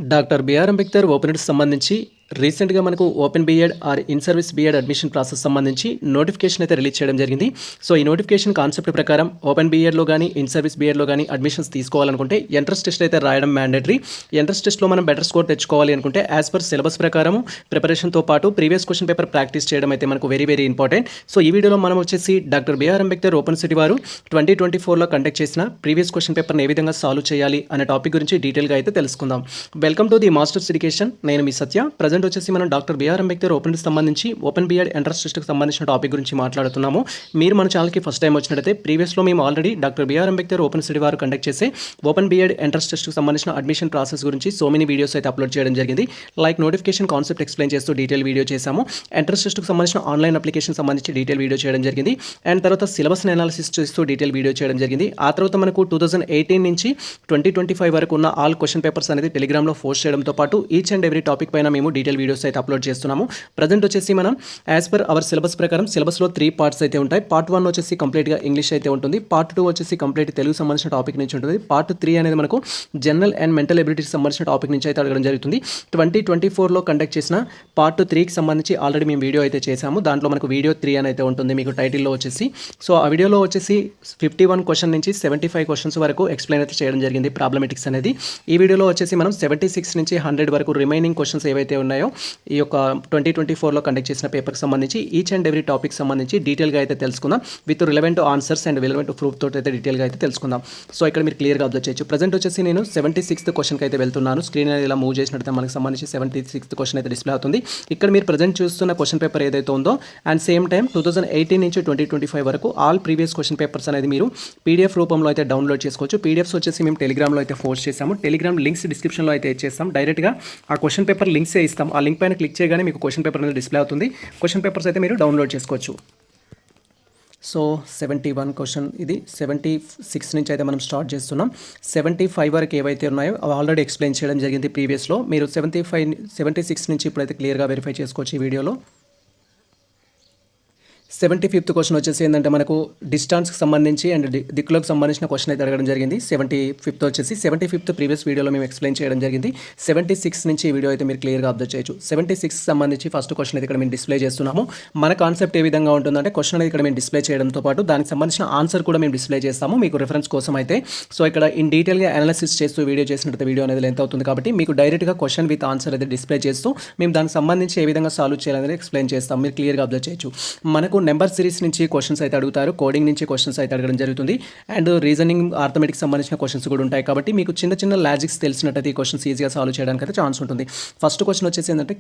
Doctor BR Ambedkar ఓపెన్కి సంబంధించి రీసెంట్గా మనకు open BEd or in service BEd admission process సంబంధించి నోటిఫికేషన్ అయితే రిలీజ్ చేయడం జరిగింది. సో ఈ నోటిఫికేషన్ కాన్సెప్ట్ ప్రకారం ఓపెన్ బీఎడ్లో కానీ ఇన్ సర్వీస్ బీఎడ్లో కానీ అడ్మిషన్స్ తీసుకోవాలనుకుంటే ఎంట్రన్స్ టెస్ట్ అయితే రాయడం మ్యాండేటరీ. ఎంట్రన్స్ టెస్ట్లో మనం బెటర్ స్కోర్ తెచ్చుకోవాలి అనుకుంటే యాజ్ పర్ సిలబస్ ప్రకారం ప్రిపరేషన్తో పాటు ప్రీవియస్ క్వశ్చన్ పేపర్ ప్రాక్టీస్ చేయడం అయితే మనకు వెరీ వెరీ ఇంపార్టెంట్. సో ఈ వీడియోలో మనం వచ్చేసి doctor BR Ambedkar open city వారు 2024లో కండక్ట్ చేసిన ప్రీవియస్ క్వశ్చన్ పేపర్ని ఏ విధంగా సాల్వ్ చేయాలి అనే టాపిక్ గురించి డీటెయిల్గా అయితే తెలుసుకుందాం. Welcome to the masters education. నేను మీ సత్య. ప్రజెంట్ వచ్చేసి మనం డాక్టర్ బిఆర్ అంబేద్కర్ ఓపెన్కి సంబంధించి ఓపెన్ బీఎడ్ ఎంట్రన్స్ టెస్ట్కి సంబంధించిన టాపిక్ గురించి మాట్లాడుతున్నాము. మీరు మన ఛానల్కి ఫస్ట్ టైం వచ్చినట్లయితే ప్రీవియస్లో మేము already doctor BR Ambedkar open city వారు కండక్ట్ చేసే ఓపెన్ బీఎడ్ ఎంట్రన్స్ టెస్ట్కి సంబంధించిన అడ్మిషన్ ప్రాసెస్ గురించి సో మెనీ వీడియోస్ అయితే అప్లోడ్ చేయడం జరిగింది. లైక్ నోటిఫికేషన్ కాన్సెప్ట్ ఎక్స్ప్లెయిన్ చేస్తూ డీటెయిల్ వీడియో చేశాము. ఎంట్రన్స్ టెస్ట్కి సంబంధించిన ఆన్లైన్ అప్లికేషన్ సంబంధించి డీటెయిల్ వీడియో చేయడం జరిగింది. అండ్ తర్వాత సిలబస్ అనాలిసిస్ చేస్తూ డీటెయిల్ వీడియో చేయడం జరిగింది. ఆ తర్వాత మనకు 2018 నుంచి 2025 వరకు ఉన్న ఆల్ క్వశ్చన్ పేపర్స్ అనేది టెలిగ్రామ్లో పోస్ట్ చేయడంతో పాటు ఈచ్ అండ్ ఎవ్రీ టాపిక్ పైన మేము డీటెయిల్ వీడియోస్ అయితే అప్లోడ్ చేస్తున్నాము. ప్రజెంట్ వచ్చేసి మనం యాజ్ పర్ అవర్ సిలబస్ ప్రకారం సిలబస్లో 3 పార్ట్స్ అయితే ఉంటాయి. పార్ట్ 1 వచ్చేసి కంప్లీట్గా ఇంగ్లీష్ అయితే ఉంటుంది. పార్ట్ 2 వచ్చేసి కంప్లీట్ తెలుగు సంబంధించిన టాపిక్ నుంచి ఉంటుంది. పార్ట్ 3 అనేది మనకు జనరల్ అండ్ మెంటల్ ఎబిలిటీకి సంబంధించిన టాపిక్ నుంచి అయితే అడగడం జరుగుతుంది. 2024లో కండక్ట్ చేసిన పార్ట్ 3కి సంబంధించి ఆల్రెడీ మేము వీడియో అయితే చేశాము. దాంట్లో మనకు వీడియో 3 అని అయితే ఉంటుంది మీకు టైటిల్లో వచ్చేసి. సో ఆ వీడియోలో వచ్చేసి 51 క్వశ్చన్ నుంచి 75 క్వశ్చన్స్ వరకు ఎక్స్ప్లెయిన్ అయితే చేయడం జరిగింది ప్రాబ్లమెటిక్స్ అనేది. ఈ వీడియోలో వచ్చేసి మనం 76 నుంచి 100 వరకు రిమైనింగ్ క్వశ్చన్స్ ఏవైతే ఉన్నాయో ఈ యొక్క 2024లో కండక్ట్ చేసిన పేపర్కి సంబంధించి ఈచ్ అండ్ ఎవ్రీ టాపిక్ సంబంధించి డీటెయిల్గా అయితే తెలుసుకుందాం. With relevant answers and relevant proof తోటి అయితే డీటెయిల్గా అయితే తెలుసుకుందాం. సో ఇక్కడ మీరు క్లియర్గా అబ్జర్వ్ చేయొచ్చు. ప్రజెంట్ వచ్చేసి నేను 76th క్వశ్చన్కి అయితే వెళ్తున్నాను. స్క్రీన్ అనేది ఇలా మూవ్ చేసినట్టు మనకు సంబంధించి 76th క్వశ్చన్ అయితే డిస్ప్లే అవుతుంది. ఇక్కడ మీరు ప్రజెంట్ చూస్తున్న క్వశ్చన్ పేపర్ ఏదైతే ఉందో అండ్ సేమ్ టైం 2018 నుంచి 2025 వరకు ఆల్ ప్రీవియస్ క్వశ్చన్ పేపర్స్ అనేది మీరు పీడిఎఫ్ రూపంలో అయితే డౌన్లోడ్ చేసుకోవచ్చు. పీడిఎఫ్స్ వచ్చేసి మేము టెలిగ్రామ్లో అయితే పోస్ట్ చేసాము. టెలిగ్రామ్ లింక్స్ డిస్క్రిప్షన్లో అయితే ఇచ్చేస్తాం. డైరెక్ట్గా ఆ క్వశ్చన్ పేపర్ లింక్సే ఇస్తాం. ఆ లింక్ పైన క్లిక్ చేయగానే మీకు క్వశ్చన్ పేపర్ అనేది డిస్ప్లే అవుతుంది. క్వశ్చన్ పేపర్స్ అయితే మీరు డౌన్లోడ్ చేసుకోవచ్చు. సో 71 క్వశ్చన్ ఇది. 76 నుంచి అయితే మనం స్టార్ట్ చేస్తున్నాం. 75 వరకు ఏవైతే ఉన్నాయో అవి ఆల్రెడీ ఎక్స్ప్లెయిన్ చేయడం జరిగింది ప్రీవియస్లో. మీరు 76 నుంచి ఇప్పుడైతే క్లియర్గా వెరిఫై చేసుకోవచ్చు ఈ వీడియోలో. 75th క్వశ్చన్ వచ్చేసి ఏంటంటే మనకు డిస్టెన్స్కి సంబంధించి అండ్ దిక్కులకు సంబంధించిన క్వశ్చన్ అయితే అడగడం జరిగింది. 75th వచ్చేసి 75th ప్రీవియస్ వీడియోలో మేము ఎక్స్ప్లెయిన్ చేయడం జరిగింది. 76 నుంచి ఈ వీడియో అయితే మీరు క్లియర్గా అబ్జర్వ్ చేయొచ్చు. 76 సంబంధించి ఫస్ట్ క్వశ్చన్ అయితే ఇక్కడ మేము డిస్ప్లే చేస్తున్నాము. మన కాన్సెప్ట్ ఏ విధంగా ఉంటుందంటే క్వశ్చన్ అనేది ఇక్కడ మేము డిస్ప్లే చేయడంతో పాటు దానికి సంబంధించిన ఆన్సర్ కూడా మేము డిస్ప్లే చేస్తాము మీకు రిఫరెన్స్ కోసం అయితే. సో ఇక్కడ ఇన్ డీటెయిల్గా అనాలిసిస్ చేస్తూ వీడియో చేసినట్టు వీడియో అనేది లెంత్ అవుతుంది కాబట్టి మీకు డైరెక్ట్గా క్వశ్చన్ విత్ ఆన్సర్ అయితే డిస్ప్లే చేస్తూ మేము దానికి సంబంధించి ఏ విధంగా సాల్వ్ చేయాలనేది ఎక్స్ప్లెయిన్ చేస్తాం. మీరు క్లియర్గా అబ్జర్వ్ చేయొచ్చు. మనకు నెంబర్ సిరీస్ నుంచి క్వశ్చన్స్ అయితే అడుగుతారు. కోడింగ్ నుంచి క్వశ్చన్స్ అయితే అడగడం జరుగుతుంది. అండ్ రీజనింగ్ ఆర్థమెటిక్స్ సంబంధించిన క్వశ్చన్స్ కూడా ఉంటాయి కాబట్టి మీకు చిన్న చిన్న లాజిక్స్ తెలిసినట్టయితే ఈ క్వశ్చన్స్ ఈజీగా సాల్వ్ చేయడానికి అయితే ఛాన్స్ ఉంటుంది. ఫస్ట్ క్వశ్చన్ వచ్చేసి ఏంటంటే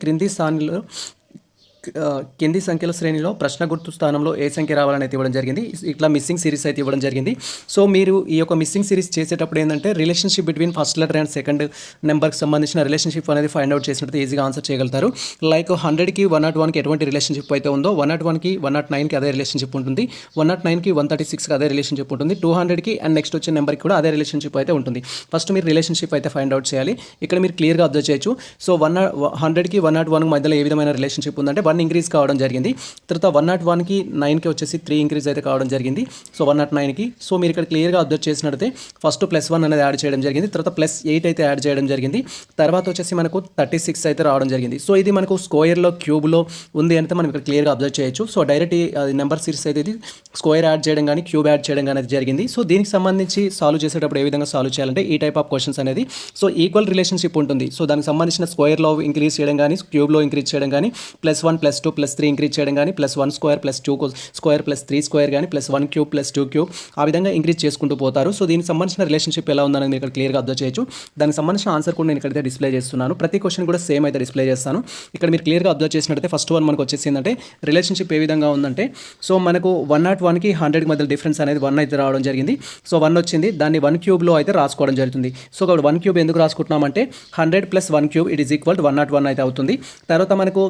కింది సంఖ్యల శ్రేణిలో ప్రశ్న గుర్తు స్థానంలో ఏ సంఖ్య రావాలని అయితే ఇవ్వడం జరిగింది. ఇట్లా మిస్సింగ్ సిరీస్ అయితే ఇవ్వడం జరిగింది. సో మీరు ఈ యొక్క మిస్సింగ్ సిరీస్ చేసేటప్పుడు ఏంటంటే relationship between first letter and second నెంబర్కి సంబంధించిన రిలేషన్షిప్ అనేది ఫైండ్ అవుట్ చేసినట్టు ఈజీగా ఆన్సర్ చేయగలుగుతారు. లైక్ 100కి 101కి ఎటువంటి రిలేషన్షిప్ అయితే ఉందో 101కి 109కి అదే రిలేషన్షిప్ ఉంటుంది. 109కి 136కి అదే రిలేషన్షిప్ ఉంటుంది. 200కి అండ్ నెక్స్ట్ వచ్చే నెంబర్కి కూడా అదే రిలేషన్షిప్ అయితే ఉంటుంది. ఫస్ట్ మీరు రిలేషన్షిప్ అయితే ఫైండ్ అవుట్ చేయాలి. ఇక్కడ మీరు క్లియర్గా అబ్జర్వ్ చేయొచ్చు. సో 100కి 101 మధ్యలో ఏ విధమైన రిలేషన్షిప్ ఉందంటే 1 ఇంక్రీజ్ కావడం జరిగింది. తర్వాత 101కి 9కి వచ్చేసి 3 ఇంక్రీజ్ అయితే కావడం జరిగింది. సో 109కి. సో మీరు ఇక్కడ క్లియర్గా అబ్జర్వ్ చేసినట్లయితే ఫస్ట్ +1 అనేది యాడ్ చేయడం జరిగింది. తర్వాత +8 అయితే యాడ్ చేయడం జరిగింది. తర్వాత వచ్చేసి మనకు 36 అయితే రావడం జరిగింది. సో ఇది మనకు స్క్వేర్లో క్యూబ్లో ఉంది అంటే మనం ఇక్కడ క్లియర్గా అబ్జర్వ్ చేయొచ్చు. సో డైరెక్ట్ నెంబర్ సిరీస్ అయితే ఇది స్క్వేర్ యాడ్ చేయడం కానీ క్యూబ్ యాడ్ చేయడం కానీ జరిగింది. సో దీనికి సంబంధించి సాల్వ్ చేసేటప్పుడు ఏ విధంగా సాల్వ్ చేయాలంటే ఈ టైప్ ఆఫ్ క్వశ్చన్స్ అనేది సో ఈక్వల్ రిలేషన్షిప్ ఉంటుంది. సో దానికి సంబంధించిన స్క్వేర్లో ఇంక్రీజ్ చేయడం కానీ క్యూబ్లో ఇంక్రీజ్ చేయడం కానీ +1 +2 +3 ఇంక్రీజ్ చేయడం కానీ +1 స్క్వేర్ +2 స్క్వేర్ +3 స్క్వేర్ కానీ +1 క్యూబ్ +2 క్యూబ్ ఆ విధంగా ఇంక్రీజ్ చేసుకుంటూ పోతారు. సో దీనికి సంబంధించిన రిలేషన్షిప్ ఎలా ఉందని మీరు ఇక్కడ క్లియర్గా అబ్జర్వ్ చేయొచ్చు. దానికి సంబంధించిన ఆన్సర్ కూడా నేను ఇక్కడైతే డిస్ప్లే చేస్తున్నాను. ప్రతి క్వశ్చన్ కూడా సేమ్ అయితే డిస్ప్లే చేస్తాను. ఇక్కడ మీరు క్లియర్గా అబ్జర్వ్ చేసినట్టయితే ఫస్ట్ వన్ మనకు వచ్చేసి ఏంటంటే రిలేషన్షిప్ ఏ విధంగా ఉందంటే సో మనకు 101కి 100కి మధ్య డిఫరెన్స్ అనేది 1 అయితే రావడం జరిగింది. సో 1 వచ్చింది. దాన్ని 1 క్యూబ్లో అయితే రాసుకోవడం జరుగుతుంది. సో ఇక్కడ 1 క్యూబ్ ఎందుకు రాసుకుంటున్నామంటే 100 + 1 cube it is equal to 101 అయితే అవుతుంది. తర్వాత మనకు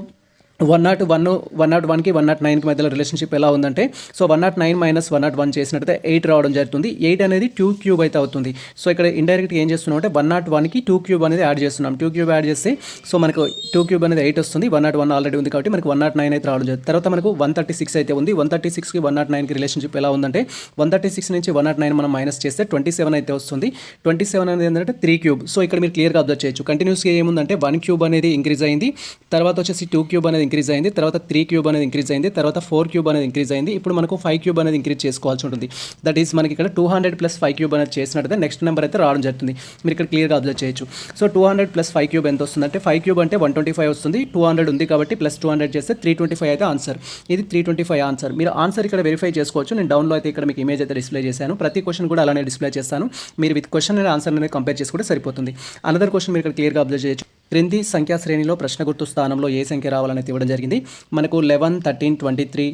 101కి 109కి మధ్యలో రిలేషన్షిప్ ఎలా ఉందంటే, సో 109 మైనస్ 101 చేసినట్టయితే 8 రావడం జరుగుతుంది. 8 అనేది 2 క్యూబ్ అయితే అవుతుంది. సో ఇక్కడ ఇండైరెక్ట్గా ఏం చేస్తున్నాం అంటే 101కి 2 క్యూబ్ అనేది యాడ్ చేస్తున్నాం. 2 క్యూబ్ యాడ్ చేస్తే సో మనకు 2 క్యూబ్ అనేది 8 వస్తుంది. 101 ఆల్రెడీ ఉంది కాబట్టి మనకు 109 అయితే రావడం జరుగుతుంది. తర్వాత మనకు 136 అయితే ఉంది. 136కి 109కి రిలేషన్షిప్ ఎలా ఉందంటే 136 నుంచి 109 మనం మైనస్ చేస్తే 27 అయితే వస్తుంది. 27 అనేది ఏంటంటే 3 క్యూబ్. సో ఇక్కడ మీరు క్లియర్గా అబ్జర్వ్ చేయొచ్చు. కంటిన్యూస్గా ఏముందంటే 1 క్యూబ్ అనేది ఇంక్రీజ్ అయింది, తర్వాత వచ్చేసి 2 క్యూబ్ అనేది ఇంక్రీజ్ అయింది, తర్వాత 3 క్యూబ్ అనేది ఇంక్రీజ్ అయింది, తర్వాత 4 క్యూబ్ అనేది ఇంక్రీజ్ అయింది. ఇప్పుడు మనకు 5 క్యూబ్ అనేది ఇంక్రీజ్ చేసుకోవాల్సి ఉంటుంది. దట్ ఈస్ మనకి ఇక్కడ 200 ప్లస్ 5 క్యూబ్ అనేది చేసినట్టయితే నెక్స్ట్ నెంబర్ అయితే రావడం జరుగుతుంది. మీరు ఇక్కడ క్లియర్గా అబ్జర్వ్ చేయొచ్చు. సో 200 ప్లస్ 5 క్యూబ్ ఎంత వస్తుంది అంటే 5 క్యూబ్ అంటే 125 వస్తుంది. 200 ఉంది కాబట్టి ప్లస్ 200 చేస్తే 325 అయితే ఆన్సర్. ఇది 325 ఆన్సర్. మీరు ఆన్సర్ ఇక్కడ వెరిఫై చేసుకోవచ్చు. నేను డౌన్లో అయితే ఇక్కడ మీకు ఇమేజ్ అయితే డిస్ప్లే చేశాను. ప్రతి క్వశ్చన్ కూడా అలానే డిస్ప్లే చేస్తాను. మీరు విత్ క్వశ్చన్ అండ్ ఆన్సర్ అనేది కంపేర్ చేసుకుంటే సరిపోతుంది. అనదర్ క్వశ్చన్ మీరు ఇక్కడ క్లియర్గా అబ్జర్వ్ చేయొచ్చు. క్రింది సంఖ్యా శ్రేణిలో ప్రశ్న గుర్తు స్థానంలో ఏ సంఖ్య రావాలని ఇవ్వడం జరిగింది. మనకు 11, 13, 23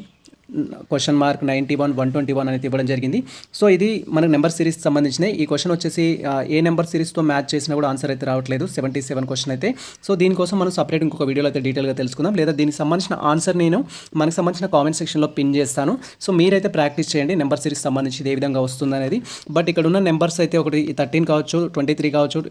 క్వశ్చన్ మార్క్ 91, 121 అనేది ఇవ్వడం జరిగింది. సో ఇది మనకు నెంబర్ సిరీస్ సంబంధించిన ఈ క్వశ్చన్ వచ్చేసి ఏ నెంబర్ సిరీస్తో మ్యాచ్ చేసినా కూడా ఆన్సర్ అయితే రావట్లేదు. 77 క్వశ్చన్ అయితే. సో దీనికోసం మనం సపరేట్ ఇంకొక వీడియోలో అయితే డీటెయిల్గా తెలుసుకుందాం. లేదా దీనికి సంబంధించిన ఆన్సర్ నేను మనకు సంబంధించిన కామెంట్ సెక్షన్లో పిన్ చేస్తాను. సో మీరైతే ప్రాక్టీస్ చేయండి నెంబర్ సిరీస్ సంబంధించి ఏ విధంగా వస్తుంది అనేది. బట్ ఇక్కడ ఉన్న నెంబర్స్ అయితే ఒకటి 13 కావచ్చు, 23 కావచ్చు,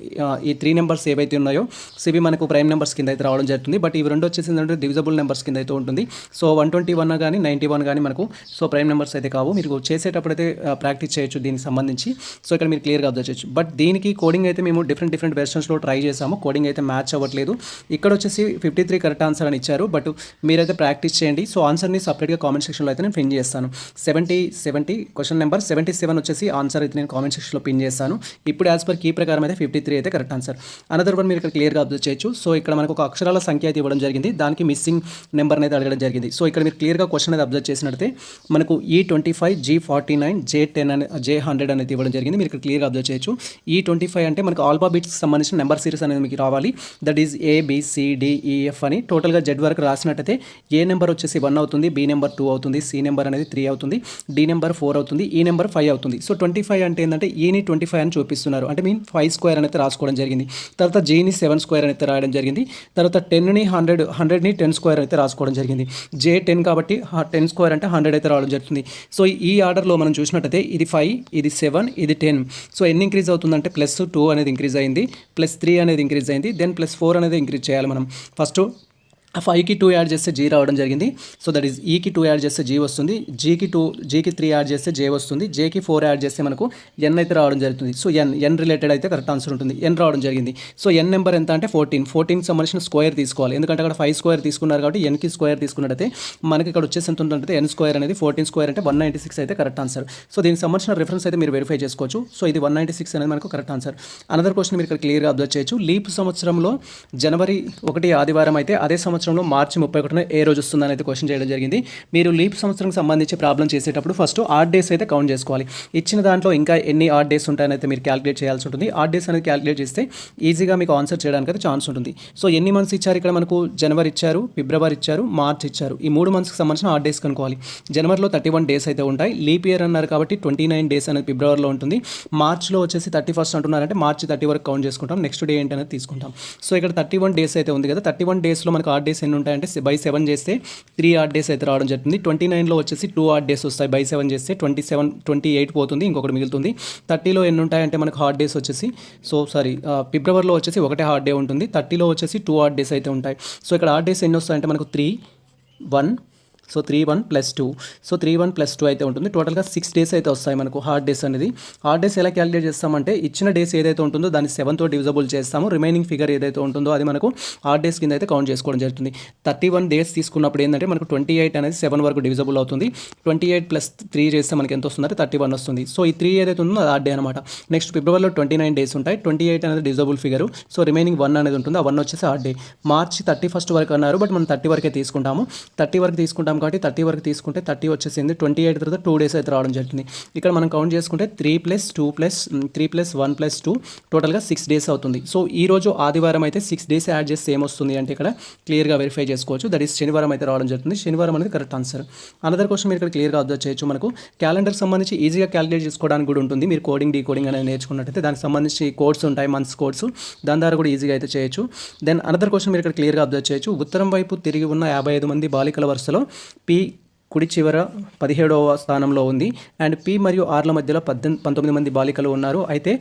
ఈ 3 నెంబర్స్ ఏవైతే ఉన్నాయో సో ఇవి మనకు ప్రైమ్ నెంబర్స్ కింద అయితే రావడం జరుగుతుంది. బట్ ఇవి రెండు వచ్చేసి ఏంటంటే డివిజబుల్ నెంబర్స్ కింద అయితే ఉంటుంది. సో 121 కానీ 91 కానీ మనకు సో ప్రైమ్ నెంబర్స్ అయితే కావు. మీరు చేసేటప్పుడు అయితే ప్రాక్టీస్ చేయొచ్చు దీనికి సంబంధించి. సో ఇక్కడ మీరు క్లియర్గా అబ్జర్వ్ చేయొచ్చు. బట్ దీనికి కోడింగ్ అయితే మేము డిఫరెంట్ వెర్షన్స్లో ట్రై చేసాము. కోడింగ్ అయితే మ్యాచ్ అవ్వట్లేదు. ఇక్కడ వచ్చేసి 53 కరెక్ట్ ఆన్సర్ అని ఇచ్చారు. బట్ మీరైతే ప్రాక్టీస్ చేయండి. సో ఆన్సర్ని సపరేట్గా కామెంట్ సెక్షన్లో అయితే నేను పిన్ చేస్తాను. 70 క్వశ్చన్ నెంబర్ 77 వచ్చేసి ఆన్సర్ అయితే నేను కామెంట్ సెక్షన్లో పిన్ చేస్తాను. ఇప్పుడు యాజ్ పర్ కీ ప్రకారం అయితే 53 అయితే కరెక్ట్ ఆన్సర్. అనదర్ వన్ మీరు ఇక్కడ క్లియర్గా అబ్జర్వ్ చేయొచ్చు. సో ఇక్కడ మనకు ఒక అక్షరాల సంఖ్య అయితే ఇవ్వడం జరిగింది. దానికి మిస్సింగ్ నెంబర్ అనేది అడగడం జరిగింది. సో ఇక్కడ మీరు క్లియర్గా క్వశ్చన్ అనేది అబ్జర్వ్ చేసినట్లయితే మనకు E25, G49, J10 అనే J100 అనేది ఇవ్వడం జరిగింది. మీరు ఇక్కడ క్లియర్గా అబ్జర్వ్ చేయొచ్చు. E25 అంటే మనకు ఆల్ఫాబెట్స్కి సంబంధించిన నెంబర్ సిరీస్ అనేది మీకు రావాలి. దట్ ఈజ్ ABCDEF అని టోటల్గా జెడ్ వరకు రాసినట్టయితే ఏ నెంబర్ వచ్చేసి 1 అవుతుంది, B నెంబర్ 2 అవుతుంది, C నెంబర్ అనేది 3 అవుతుంది, D నెంబర్ 4 అవుతుంది, E నెంబర్ 5 అవుతుంది. సో 25 అంటే ఏంటంటే Eని 25 అని చూపిస్తున్నారు. అంటే మీన్ 5 స్క్వేర్ అనేది రాసుకోవడం జరిగింది. తర్వాత Gని 7 స్క్వేర్ అనేది రాయడం జరిగింది. తర్వాత 10ని 100ని 10 స్క్వేర్ అయితే రాసుకోవడం జరిగింది. J10 కాబట్టి 10 స్క్వేర్ అంటే 100 అయితే రావడం జరుగుతుంది. సో ఈ ఆర్డర్లో మనం చూసినట్టయితే ఇది 5, ఇది 7, ఇది 10. సో ఎన్ని ఇంక్రీజ్ అవుతుందంటే +2 అనేది ఇంక్రీజ్ అయింది, +3 అనేది ఇంక్రీజ్ అయింది, దెన్ +4 అనేది ఇంక్రీజ్ చేయాలి మనం. ఫస్ట్ 5కి 2 యాడ్ చేస్తే G రావడం జరిగింది. సో దట్ ఈస్ Eకి 2 యాడ్ చేస్తే G వస్తుంది, Gకి 3 యాడ్ చేస్తే J వస్తుంది, Jకి 4 యాడ్ చేస్తే మనకు N అయితే రావడం జరుగుతుంది. సో N రిలేటెడ్ అయితే కరెక్ట్ ఆన్సర్ ఉంటుంది. N రావడం జరిగింది. సో N నెంబర్ ఎంత అంటే 14కి సంబంధించిన స్క్వేర్ తీసుకోవాలి. ఎందుకంటే అక్కడ 5 స్క్వేర్ తీసుకున్నారు కాబట్టి Nకి స్క్వేర్ తీసుకున్నట్టయితే మనకి ఇక్కడ వచ్చేసి ఎంత ఉంటుందంటే N స్క్వేర్ అనేది 14 స్క్వేర్ అంటే 196 అయితే కరెక్ట్ ఆన్సర్. సో దీనికి సంబంధించిన రిఫరెన్స్ అయితే మీరు వెరిఫై చేసుకోవచ్చు. సో ఇది 196 అనేది మనకు కరెక్ట్ ఆన్సర్. అనదర్ క్వశ్చన్ మీరు ఇక్కడ క్లియర్గా అబ్జర్వ్ చేయొచ్చు. లీప్ సంవత్సరంలో జనవరి 1 ఆదివారం అయితే అదే సంవత్సరంలో మార్చి 31న ఏ రోజు వస్తుందని అయితే క్వశ్చన్ చేయడం జరిగింది. మీరు లీప్ సంవత్సరానికి సంబంధించి ప్రాబ్లం చేసేటప్పుడు ఫస్ట్ ఆడ్ డేస్ అయితే కౌంట్ చేసుకోవాలి. ఇచ్చిన దాంట్లో ఇంకా ఎన్ని ఆడ్ డేస్ ఉంటాయని అయితే మీరు క్యాలిక్యులేట్ చేయాల్సి ఉంటుంది. ఆడ్ డేస్ అనేది క్యాలిక్యులేట్ చేస్తే ఈజీగా మీకు ఆన్సర్ చేయడానికి అయితే ఛాన్స్ ఉంటుంది. సో ఎన్ని మంత్స్ ఇచ్చారు ఇక్కడ మనకు జనవరి ఇచ్చారు, ఫిబ్రవరి ఇచ్చారు, మార్చ్ ఇచ్చారు. ఈ 3 మంత్స్కి సంబంధించిన ఆడ్ డేస్ కనుక్కోవాలి. జనవరిలో 31 డేస్ అయితే ఉంటాయి. లీప్ ఇయర్ అన్నారు కాబట్టి 29 డేస్ అనేది ఫిబ్రవరిలో ఉంటుంది. మార్చ్లో వచ్చేసి 31 అంటున్నారంటే మార్చి 30 వరకు కౌంట్ చేసుకుంటాం. నెక్స్ట్ డే ఏంటనేది తీసుకుంటాం. సో ఇక్కడ 31 డేస్ అయితే ఉంది కదా. 31 డేస్లో మనకు ఆడ్ డేస్ ఎన్ని ఉంటాయంటే బై 7 చేస్తే 3 ఆడ్ డేస్ అయితే రావడం జరుగుతుంది. 29లో వచ్చేసి 2 ఆడ్ డేస్ వస్తాయి. బై 7 చేస్తే 28 పోతుంది, ఇంకొకటి మిగులుతుంది. 30లో ఎన్ని ఉంటాయంటే మనకు హార్డ్ డేస్ వచ్చేసి ఫిబ్రవరిలో వచ్చేసి ఒకటే హార్డ్ డే ఉంటుంది. 30లో వచ్చేసి 2 ఆడ్ డేస్ అయితే ఉంటాయి. సో ఇక్కడ ఆడ్ డేస్ ఎన్ని వస్తాయంటే మనకు 3, 1, సో 3, 1 + 2. సో 3, 1 + 2 అయితే ఉంటుంది. టోటల్గా 6 డేస్ అయితే వస్తాయి మనకు హార్డ్ డేస్ అనేది. హార్డ్ డేస్ ఎలా క్యాలిక్యులేట్ చేస్తామంటే ఇచ్చిన డేస్ ఏదైతే ఉంటుందో దాన్ని 7తో డివిజబుల్ చేస్తాము. రిమైనింగ్ ఫిగర్ ఏదైతే ఉంటుందో అది మనకు హార్డ్ డేస్ కింద అయితే కౌంట్ చేసుకోవడం జరుగుతుంది. 31 డేస్ తీసుకున్నప్పుడు ఏంటంటే మనకు 28 అనేది 7 వరకు డివిజబుల్ అవుతుంది. 28 + 3 చేస్తే మనకి ఎంత వస్తుందంటే 31 వస్తుంది. సో ఈ 3 ఏదైతే ఉందో అది హార్డ్ డే అనమాట. నెక్స్ట్ ఫిబ్రవరిలో 29 డేస్ ఉంటాయి. 28 అనేది డివిజబుల్ ఫిగర్. సో రిమైనింగ్ 1 అనేది ఉంటుంది. ఆ 1 వచ్చేసి హార్డ్ డే. మార్చి 31 వరకు అన్నారు, బట్ మనం 30 వరకే తీసుకుంటాము. 30 వరకు తీసుకుంటాం వారం కాబట్టి 30 వరకు తీసుకుంటే 30 వచ్చేసింది 28 తర్వాత 2 డేస్ అయితే రావడం జరుగుతుంది. ఇక్కడ మనం కౌంట్ చేసుకుంటే 3 + 2 + 3 + 1 + 2 టోటల్గా 6 డేస్ అవుతుంది. సో ఈ రోజు ఆదివారం అయితే 6 డేస్ యాడ్ చేస్తే ఏమొస్తుంది అంటే ఇక్కడ క్లియర్గా వెరిఫై చేసుకోవచ్చు. దట్ ఈస్ శనివారం అయితే రావడం జరుగుతుంది. శనివారం అనేది కరెక్ట్ ఆన్సర్. అనదర్ క్వశ్చన్ మీరు ఇక్కడ క్లియర్గా అబ్జర్వ్ చేయొచ్చు. మనకు క్యాలెండర్కి సంబంధించి ఈజీగా క్యాలిక్యులేట్ చేసుకోవడానికి కూడా ఉంటుంది. మీరు కోడింగ్ డీకోడింగ్ అనేది నేర్చుకున్నట్టయితే దానికి సంబంధించి కోడ్స్ ఉంటాయి, మంత్స్ కోడ్స్, దాని ద్వారా కూడా ఈజీగా అయితే చేయొచ్చు. దెన్ అనదర్ క్వశ్చన్ మీరు ఇక్కడ క్లియర్గా అబ్జర్వ్ చేయొచ్చు. ఉత్తరం వైపు తిరిగి ఉన్న 55 మంది బాలికల వరుసలో పి కుడి చివర 17వ స్థానంలో ఉంది. అండ్ పి మరియు ఆర్ల మధ్యలో 19 మంది బాలికలు ఉన్నారు. అయితే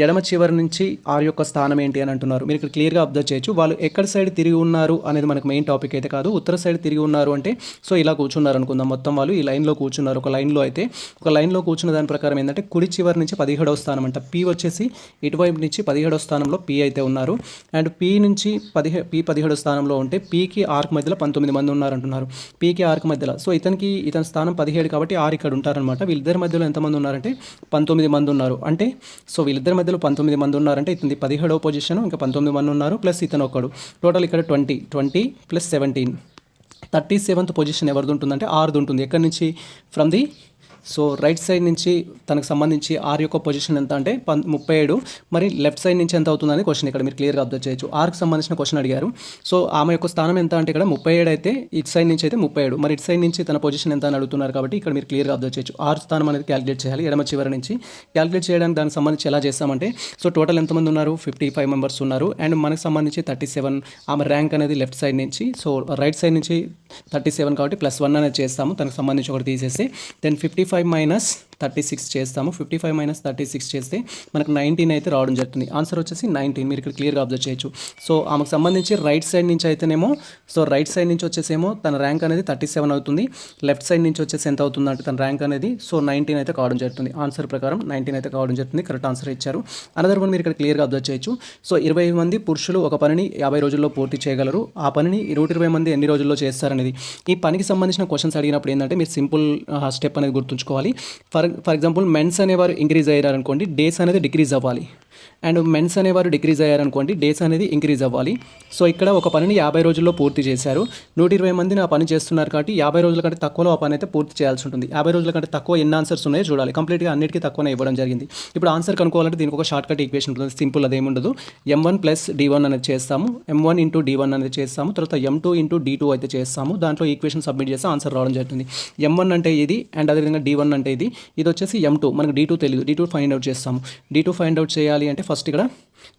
ఎడమ చివరి నుంచి ఆర్ యొక్క స్థానం ఏంటి అని అంటున్నారు. మీరు ఇక్కడ క్లియర్గా అబ్జర్వ్ చేయొచ్చు. వాళ్ళు ఎక్కడ సైడ్ తిరిగి ఉన్నారు అనేది మనకు మెయిన్ టాపిక్ అయితే కాదు. ఉత్తర సైడ్ తిరిగి ఉన్నారు అంటే సో ఇలా కూర్చున్నారు అనుకుందాం. మొత్తం వాళ్ళు ఈ లైన్లో కూర్చున్నారు. ఒక లైన్లో కూర్చున్న దాని ప్రకారం ఏంటంటే కుడి చివరి నుంచి 17వ స్థానం అంట. పి వచ్చేసి ఇటువైపు నుంచి 17వ స్థానంలో పి అయితే ఉన్నారు. అండ్ పి నుంచి 17వ స్థానంలో ఉంటే పీకి ఆర్కి మధ్యలో 19 మంది ఉన్నారంటున్నారు. పీకి ఆర్కి మధ్యలో సో ఇతని స్థానం 17 కాబట్టి 6 ఇక్కడ ఉంటారనమాట. వీళ్ళిద్దరి మధ్యలో ఎంతమంది ఉన్నారంటే 19 మంది ఉన్నారు. అంటే సో వీళ్ళిద్దరి మధ్యలో 19 మంది ఉన్నారంటే ఇతని 17వ పొజిషన్, ఇంకా 19 మంది ఉన్నారు ప్లస్ ఇతను ఒకడు. టోటల్ ఇక్కడ 20 + 17 37th పొజిషన్ ఎవరిది ఉంటుందంటే ఆర్ది ఉంటుంది. ఎక్కడి నుంచి? From the so right side నుంచి తనకు సంబంధించి ఆర్ యొక్క పొజిషన్ ఎంత అంటే 37. మరి లెఫ్ట్ సైడ్ నుంచి ఎంత అవుతుందని క్వశ్చన్ ఇక్కడ మీరు క్లియర్గా అబ్జర్వ్ చేయొచ్చు. ఆర్కి సంబంధించిన క్వశ్చన్ అడిగారు. సో ఆమె యొక్క స్థానం ఎంత అంటే ఇక్కడ 37 అయితే ఇటు సైడ్ నుంచి అయితే 37, మరి ఇటు సైడ్ నుంచి తన పొజిషన్ ఎంత అని అడుగుతున్నారు కాబట్టి ఇక్కడ మీరు క్లియర్గా అబ్జర్వ్ చేయొచ్చు. ఆర్ స్థానం అనేది క్యాలిక్యులేట్ చేయాలి. ఎడమ చివరి నుంచి క్యాలిక్యులేట్ చేయడానికి దానికి సంబంధించి ఎలా చేస్తామంటే సో టోటల్ ఎంతమంది ఉన్నారు? 55 మెంబర్స్ ఉన్నారు. అండ్ మనకు సంబంధించి 37 ఆమె ర్యాంక్ అనేది లెఫ్ట్ సైడ్ నుంచి, సో రైట్ సైడ్ నుంచి 37 కాబట్టి +1 అనేది చేస్తాము. తనకు సంబంధించి ఒకటి తీసేస్తే దెన్ 55 - 36 చేస్తాము. 55 - 36 చేస్తే మనకు 19 అయితే రావడం జరుగుతుంది. ఆన్సర్ వచ్చేసి 19. మీరు ఇక్కడ క్లియర్గా అబ్జర్వ్ చేయొచ్చు. సో ఆమెకు సంబంధించి రైట్ సైడ్ నుంచి అయితేనేమో సో రైట్ సైడ్ నుంచి వచ్చేసేమో తన ర్యాంక్ అనేది 37 అవుతుంది. లెఫ్ట్ సైడ్ నుంచి వచ్చేసి ఎంత అవుతుంది అంటే తన ర్యాంక్ అనేది సో 19 అయితే కావడం జరుగుతుంది. ఆన్సర్ ప్రకారం 19 అయితే కావడం జరుగుతుంది. కరెక్ట్ ఆన్సర్ ఇచ్చారు. అనదర్ వన్ మీరు ఇక్కడ క్లియర్గా అబ్జర్వ్ చేయొచ్చు. సో 20 మంది పురుషులు ఒక పనిని 50 రోజుల్లో పూర్తి చేయగలరు. ఆ పనిని 120 మంది ఎన్ని రోజుల్లో చేస్తారనేది. ఈ పనికి సంబంధించిన క్వశ్చన్స్ అడిగినప్పుడు ఏంటంటే మీరు సింపుల్ స్టెప్ అనేది గుర్తుంచుకోవాలి. ఫర్ ఎగ్జాంపుల్ మెన్స్ అనేవారు ఇంక్రీజ్ అయ్యారనుకోండి, డేస్ అనేది డిక్రీజ్ అవ్వాలి. అండ్ మెన్స్ అనేవారు డిక్రీజ్ అయ్యారనుకోండి, డేస్ అనేది ఇంక్రీజ్ అవ్వాలి. సో ఇక్కడ ఒక పనిని 50 రోజుల్లో పూర్తి చేశారు. 120 మందిని ఆ పని చేస్తున్నారు కాబట్టి 50 రోజుల కంటే తక్కువలో ఆ పని అయితే పూర్తి చేయాల్సి ఉంటుంది. 50 రోజుల కంటే తక్కువ ఎన్ని ఆన్సర్స్ ఉన్నాయో చూడాలి. కంప్లీట్గా అన్నిటికీ తక్కువనే ఇవ్వడం జరిగింది. ఇప్పుడు ఆన్సర్ కనుక్కోవాలంటే దీనికి ఒక షార్ట్ కట్ ఈక్వేషన్ ఉంటుంది. సింపుల్, అదేముండదు. M1 + D1 అనేది చేస్తాము. M1 × D1 అనేది చేస్తాము. తర్వాత M2 × D2 అయితే చేస్తాము. దాంట్లో ఈక్వేషన్ సబ్మిట్ చేస్తే ఆన్సర్ రావడం జరుగుతుంది. M1 అంటే ఇది అండ్ అదేవిధంగా D1 అంటే ఇది. ఇది వచ్చేసి M2, మనకు D2 తెలియదు. D2 ఫైండ్ అవుట్ చేస్తాము. D2 ఫైండ్ అవుట్ చేయాలి అంటే ఫస్ట్ ఇక్కడ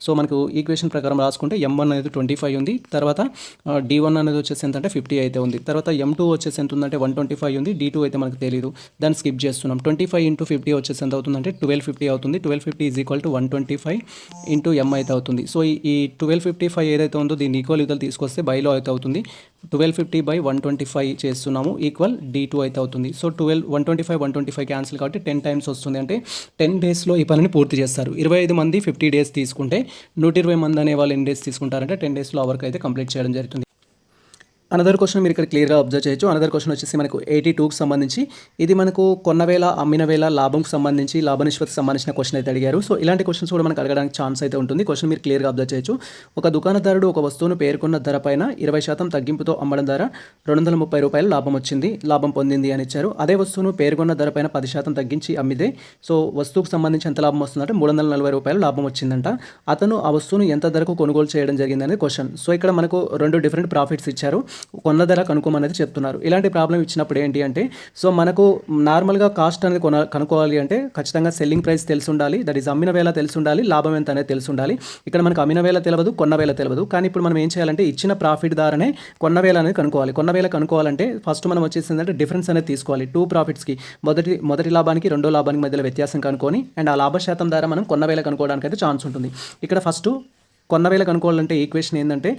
సో మనకు ఈక్వేషన్ ప్రకారం రాసుకుంటే M1 అనేది 25 ఉంది. తర్వాత D1 అనేది వచ్చేసి ఎంత అంటే 50 అయితే ఉంది. తర్వాత M2 వచ్చేసి ఎంత ఉందంటే 125 ఉంది. D2 అయితే మనకు తెలియదు, దాన్ని స్కిప్ చేస్తున్నాం. 25 × 50 వచ్చేసి ఎంత అవుతుందంటే 1250 అవుతుంది. 1250 = 125 × M అయితే అవుతుంది. సో ఈ 1255 ఏదైతే ఉందో దీన్ని ఈక్వల్ యూతలు తీసుకొస్తే బైలో అయితే అవుతుంది. 1250/125 చేస్తున్నాము ఈక్వల్ D2 అయితే అవుతుంది. సో 125 క్యాన్సిల్ కాబట్టి 10 టైమ్స్ వస్తుంది. అంటే 10 డేస్లో ఈ పనిని పూర్తి చేస్తారు. 25 మంది 50 డేస్ తీసుకుంటే 120 మంది అనే వాళ్ళు ఎన్ని డేస్ తీసుకుంటారంటే 10 డేస్లో ఆ వర్క్ అయితే కంప్లీట్ చేయడం జరుగుతుంది. అనదర్ క్వశ్చన్ మీరు ఇక్కడ క్లియర్గా అబ్జర్వ్ చేయొచ్చు. అనదర్ క్వశ్చన్ వచ్చేసి మనకు 82కి సంబంధించి, ఇది మనకు కొన్న వేళ అమ్మిన వేళ లాభంకి సంబంధించి లాభ నిష్పత్తికి సంబంధించిన క్వశ్చన్ అయితే అడిగారు. సో ఇలాంటి క్వశ్చన్స్ కూడా మనకు అడగడానికి ఛాన్స్ అయితే ఉంటుంది. క్వశ్చన్ మీరు క్లియర్గా అబ్జర్వ్ చేయొచ్చు. ఒక దుకాణదారుడు ఒక వస్తువును పేర్కొన్న ధర పైన 20% తగ్గింపుతో అమ్మడం ద్వారా ₹230 లాభం వచ్చింది, లాభం పొందింది అని ఇచ్చారు. అదే వస్తువును పేర్కొన్న ధర పైన 10% తగ్గించి అమ్మితే సో వస్తువుకు సంబంధించి ఎంత లాభం వస్తుందంటే ₹340 లాభం వచ్చిందంట. అతను ఆ వస్తువును ఎంత ధరకు కొనుగోలు చేయడం జరిగింది అనేది క్వశ్చన్. సో ఇక్కడ మనకు 2 డిఫరెంట్ ప్రాఫిట్స్ ఇచ్చారు. కొన్న ధర కనుక్కోమనేది చెప్తున్నారు. ఇలాంటి ప్రాబ్లం ఇచ్చినప్పుడు ఏంటి అంటే సో మనకు నార్మల్గా కాస్ట్ అనేది కనుక్కోవాలి అంటే ఖచ్చితంగా సెల్లింగ్ ప్రైస్ తెలిసి ఉండాలి, దట్ ఈస్ అమ్మిన వేళ తెలిసి ఉండాలి, లాభం ఎంత అనేది తెలిసి ఉండాలి. ఇక్కడ మనకు అమ్మిన వేళ తెలియదు, కొన్న వేళ తెలియదు. కానీ ఇప్పుడు మనం ఏం చేయాలంటే ఇచ్చిన ప్రాఫిట్ ద్వారానే కొన్న వేళ అనేది కనుక్కోవాలి. కొన్న వేళ కనుక్కోవాలంటే ఫస్ట్ మనం వచ్చేసిందంటే డిఫరెన్స్ అనేది తీసుకోవాలి. 2 ప్రాఫిట్స్కి మొదటి లాభానికి రెండో లాభానికి మధ్యలో వ్యత్యాసం కనుక్కొని అండ్ ఆ లాభ శాతం ద్వారా మనం కొన్న వేళ కనుక్కోవడానికి అయితే ఛాన్స్ ఉంటుంది. ఇక్కడ ఫస్ట్ కొన్న వేళ కనుక్కోవాలంటే ఈక్వేషన్ ఏంటంటే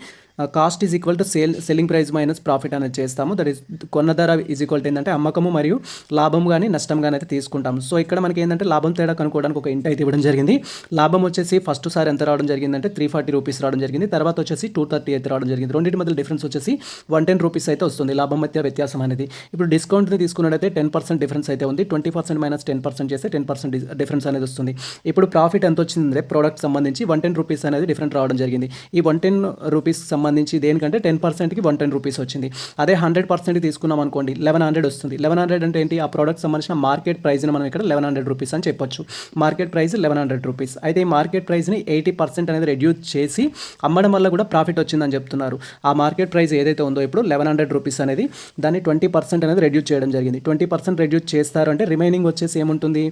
cost is equal to selling price minus profit అనేది చేస్తాము. దట్ ఈస్ కొన్న ధర ఈజ్ ఈక్వల్ టు ఏంటంటే అమ్మకము మరియు లాభం కానీ నష్టం కానీ అయితే తీసుకుంటాము. సో ఇక్కడ మనకి ఏంటంటే లాభం తేడా కనుక్కోవడానికి ఒక ఇంట్ అయితే ఇవ్వడం జరిగింది. లాభం వచ్చేసి ఫస్ట్ సారి ఎంత రావడం జరిగిందంటే ₹340 రావడం జరిగింది. తర్వాత వచ్చేసి 230 అయితే రావడం జరిగింది. రెండింటి మధ్య డిఫరెన్స్ వచ్చేసి ₹110 అయితే వస్తుంది లాభం మధ్య వ్యత్యాసం అనేది. ఇప్పుడు డిస్కౌంట్ని తీసుకున్నట్టయితే 10% డిఫరెన్స్ అయితే ఉంది. 20% మైనస్ 10% చేస్తే 10% డిఫరెన్స్ అనేది వస్తుంది. ఇప్పుడు ప్రాఫిట్ ఎంత వచ్చిందంటే ప్రోడక్ట్ సంబంధించి ₹110 అనేది డిఫరెంట్ రావడం జరిగింది. ఈ ₹110 సంబంధించి సంబంధించి దేనికంటే 10%కి 110 రూపీస్ వచ్చింది. అదే 100% తీసుకున్నాం అనుకోండి 1100 వస్తుంది. 1100 అంటే ఏంటి, ఆ ప్రోడక్ట్ సంబంధించిన మార్కెట్ ప్రైస్ని మనం ఇక్కడ 1100 రూపీస్ అని చెప్పొచ్చు. Market price 1100 rupees. అయితే ఈ మార్కెట్ ప్రైస్ని 80% అనేది రెడ్యూస్ చేసి అమ్మడం వల్ల కూడా ప్రాఫిట్ వచ్చిందని చెప్తున్నారు. ఆ మార్కెట్ ప్రైస్ ఏదైతే ఉందో ఇప్పుడు 1100 రూపీస్ అనేది దాన్ని 20% అనేది రెడ్యూస్ చేయడం జరిగింది. 20% రెడ్యూస్ చేస్తారు అంటే రిమైనింగ్ వచ్చేసి ఏముంటుంది,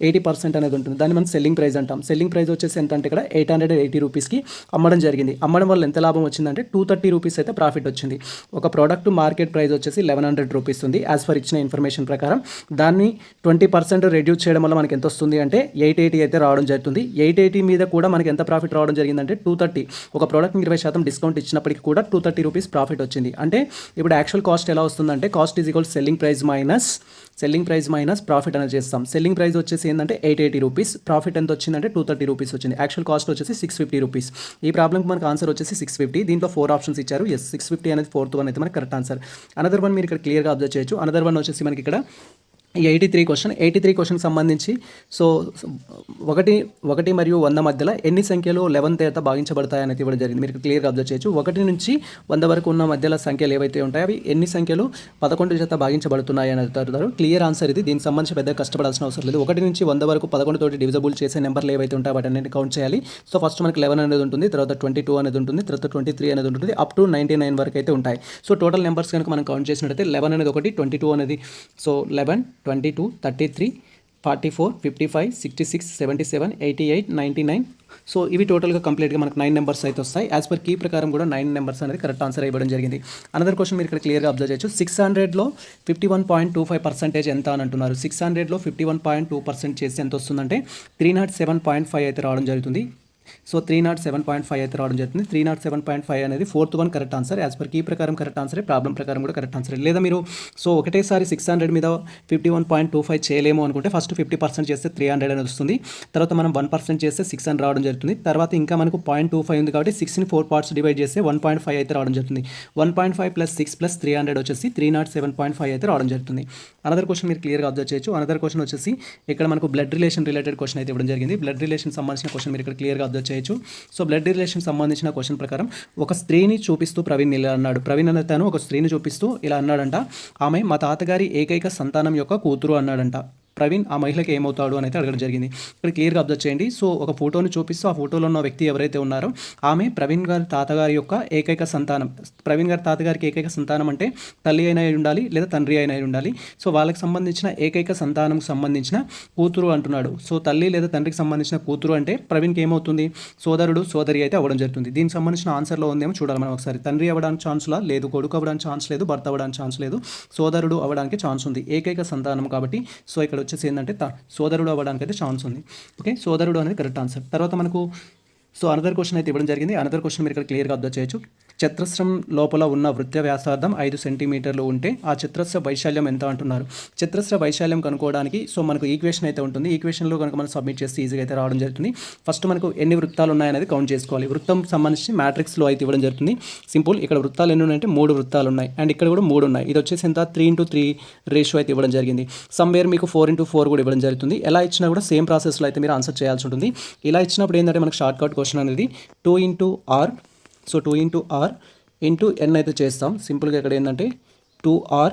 80% అనేది ఉంటుంది. దాన్ని మనం సెల్లింగ్ ప్రైస్ అంటాం. సెల్లింగ్ ప్రైస్ వచ్చేసి ఎంత అంటే ఇక్కడ 880 రూపీస్కి అమ్మడం జరిగింది. అమ్మడం వల్ల ఎంత లాభం వచ్చిందంటే 230 రూపీస్ అయితే ప్రాఫిట్ వచ్చింది. ఒక ప్రోడక్ట్ మార్కెట్ ప్రైస్ వచ్చేసి 1100 రూపీస్ ఉంది యాజ్ ఫర్ ఇచ్చిన ఇన్ఫర్మేషన్ ప్రకారం. దాన్ని 20% రెడ్యూస్ చేయడం వల్ల మనకి ఎంత వస్తుంది అంటే 880 అయితే రావడం జరుగుతుంది. 880 మీద కూడా మనకి ఎంత ప్రాఫిట్ రావడం జరిగిందంటే 230. ఒక ప్రోడక్ట్ని 20% డిస్కౌంట్ ఇచ్చినప్పటికీ కూడా 230 రూపీస్ ప్రాఫిట్ వచ్చింది. అంటే ఇప్పుడు యాక్చువల్ కాస్ట్ ఎలా వస్తుందంటే cost is equal selling price minus profit అనేది చేస్తాం. సెల్లింగ్ ప్రైస్ వచ్చేసి ఏంటంటే 880 రూపీస్, ప్రాఫిట్ ఎంత వచ్చిందంటే 230 రూపీస్ వచ్చింది. యాక్చువల్ కాస్ట్ వచ్చేసి 650 రూపీస్. ఈ ప్రాబ్లమ్కి మనకు ఆన్సర్ వచ్చేసి 650. దీంట్లో 4 ఆప్షన్స్ ఇచ్చారు. ఎస్, 650 అనేది 4th వన్ అయితే మనకి కరెక్ట్ ఆన్సర్. అనదర్ వన్ మీరు ఇక్కడ క్లియర్గా అబ్జర్వ్ చేయొచ్చు. అనదర్ వన్ వచ్చేసి మనకి ఇక్కడ 83 క్వశ్చన్ సంబంధించి సో 1 మరియు 100 మధ్యలో ఎన్ని సంఖ్యలు 11 చేత భాగించబడతాయి అనేది ఇవ్వడం జరిగింది. మీరు క్లియర్గా అబ్జర్వ్ చేయొచ్చు. 1 నుంచి 100 వరకు ఉన్న మధ్యలో సంఖ్యలు ఏవైతే ఉంటాయో అవి ఎన్ని సంఖ్యలు 11 చేత భాగించబడుతున్నాయి అని అడుగుతారు. క్లియర్ ఆన్సర్ ఇది. దీనికి సంబంధించి పెద్దగా కష్టపడాల్సిన అవసరం లేదు. 1 నుంచి 100 వరకు 11 తోటి డివిజబుల్ చేసే నెంబర్లు ఏవైతే ఉంటాయో వాటిని కౌంట్ చేయాలి. సో ఫస్ట్ మనకి 11 అనేది ఉంటుంది, తర్వాత 22 అనేది ఉంటుంది, తర్వాత 23 అనేది ఉంటుంది, అప్ టు 99 వరకు అయితే ఉంటాయి. సో టోటల్ నెంబర్స్ కనుక మనం కౌంట్ చేసినట్టయితే 11 అనేది 1, 22 అనేది సో 11, 22, 33, 44, 55, 66, 77, 88, 99. సో ఇవి టోటల్గా కంప్లీట్గా మనకు 9 నెంబర్స్ అయితే వస్తాయి. యాజ్ పర్ కీ ప్రకారం కూడా 9 నెంబర్స్ అనేది కరెక్ట్ ఆన్సర్ ఇవ్వడం జరిగింది. అనదర్ క్వశ్చన్ మీరు ఇక్కడ క్లియర్గా అబ్జర్వ్ చేయొచ్చు. 600లో 51.25% ఎంత అని అంటున్నారు. 600లో 51.2% చేసి ఎంత వస్తుందంటే 307.5 అయితే రావడం జరుగుతుంది. సో 307.5 అయితే రావడం జరుగుతుంది. 307.5 అనేది 4th one correct answer. As per key ప్రకారం కరెక్ట్ ఆన్సరే, ప్రాబ్లం ప్రకారం కూడా కరెక్ట్ ఆన్సర్. లేదా మీరు సో ఒకటేసారి 600 మీద 51.25 చేయలేము అనుకుంటే ఫస్ట్ 50% చేస్తే 300 అనేది వస్తుంది. తర్వాత మనం 1% చేస్తే 600 రావడం జరుగుతుంది. తర్వాత ఇంకా మనకు 0.25 ఉంది కాబట్టి 6ని 4 పార్ట్స్ డివైడ్ చేస్తే 1.5 అయితే రావడం జరుగుతుంది. 1.5 + 6 + 300 వచ్చేసి 307.5 అయితే రావడం జరుగుతుంది. అనదర్ క్వశ్చన్ మీరు క్లియర్గా అబ్జర్వ్ చేయొచ్చు. అనదర్ క్వశ్చన్ వచ్చేసి ఇక్కడ మనకు బ్లడ్ రిలేషన్ రిలేటెడ్ క్వశ్చన్ అయితే ఇవ్వడం జరిగింది. బ్లడ్ రిలేషన్ సంబంధించిన క్వశ్చన్ మీరు ఇక్కడ క్లియర్గా అబ్జర్వ్ చేయొచ్చు. సో బ్లడ్ రిలేషన్ సంబంధించిన క్వశ్చన్ ప్రకారం ఒక స్త్రీని చూపిస్తూ ప్రవీణ్ ఇలా అన్నాడు. ప్రవీణ్ అనే తను ఒక స్త్రీని చూపిస్తూ ఇలా అన్నాడంట, ఆమె మా తాతగారి ఏకైక సంతానం యొక్క కూతురు అన్నాడంట. ప్రవీణ్ ఆ మహిళకి ఏమవుతాడు అని అయితే అడగడం జరిగింది. ఇక్కడ క్లియర్గా అబ్జర్వ్ చేయండి. సో ఒక ఫోటోని చూపిస్తూ ఆ ఫోటోలో ఉన్న వ్యక్తి ఎవరైతే ఉన్నారో ఆమె ప్రవీణ్ గారి తాతగారి యొక్క ఏకైక సంతానం. ప్రవీణ్ గారి తాతగారికి ఏకైక సంతానం అంటే తల్లి అయినా ఉండాలి లేదా తండ్రి అయినా ఉండాలి. సో వాళ్ళకి సంబంధించిన ఏకైక సంతానంకి సంబంధించిన కూతురు అంటున్నాడు. సో తల్లి లేదా తండ్రికి సంబంధించిన కూతురు అంటే ప్రవీణ్కి ఏమవుతుంది, సోదరుడు సోదరి అయితే అవ్వడం జరుగుతుంది. దీనికి సంబంధించిన ఆన్సర్లో ఉందేమో చూడాలి మనం ఒకసారి. తండ్రి అవ్వడానికి ఛాన్స్లా లేదు, కొడుకు అవ్వడానికి ఛాన్స్ లేదు, భర్త అవ్వడానికి ఛాన్స్ లేదు, సోదరుడు అవ్వడానికి ఛాన్స్ ఉంది. ఏకైక సంతానం కాబట్టి సో ఇక్కడ వచ్చేసి ఏంటంటే సోదరుడు అవ్వడానికి అయితే ఛాన్స్ ఉంది. ఓకే, సోదరుడు అనేది కరెక్ట్ ఆన్సర్. తర్వాత మనకు సో అనదర్ క్వశ్చన్ అయితే ఇవ్వడం జరిగింది. అనదర్ క్వశ్చన్ మీరు ఇక్కడ క్లియర్గా అబ్జర్వ్ చేయొచ్చు. చతురస్రం లోపల ఉన్న వృత్త వ్యాసార్థం 5 సెంటీమీటర్లు ఉంటే ఆ చతురస్ర వైశాల్యం ఎంత అంటున్నారు. చతురస్ర వైశాల్యం కనుక్కోవడానికి సో మనకు ఈక్వేషన్ అయితే ఉంటుంది. ఈక్వేషన్లో కనుక మనం సబ్మిట్ చేస్తే ఈజీగా అయితే రావడం జరుగుతుంది. ఫస్ట్ మనకు ఎన్ని వృత్తాలు ఉన్నాయనేది కౌంట్ చేసుకోవాలి. వృత్తం సంబంధించి మ్యాట్రిక్స్లో అయితే ఇవ్వడం జరుగుతుంది. సింపుల్, ఇక్కడ వృత్తాలు ఎన్ని ఉన్నాయంటే 3 వృత్తాలు ఉన్నాయి అండ్ ఇక్కడ కూడా 3 ఉన్నాయి. ఇది వచ్చేసి ఎంత 3:3 రేషియో అయితే ఇవ్వడం జరిగింది. సమ్వేర్ మీకు 4:4 కూడా ఇవ్వడం జరుగుతుంది. ఎలా ఇచ్చినా కూడా సేమ్ ప్రాసెస్లో అయితే మీరు ఆన్సర్ చేయాల్సి ఉంటుంది. ఇలా ఇచ్చినప్పుడు ఏంటంటే మనకు షార్ట్ కట్ క్వశ్చన్ అనేది 2 × R. సో 2 × R × N అయితే చేస్తాం. సింపుల్గా ఇక్కడ ఏంటంటే 2R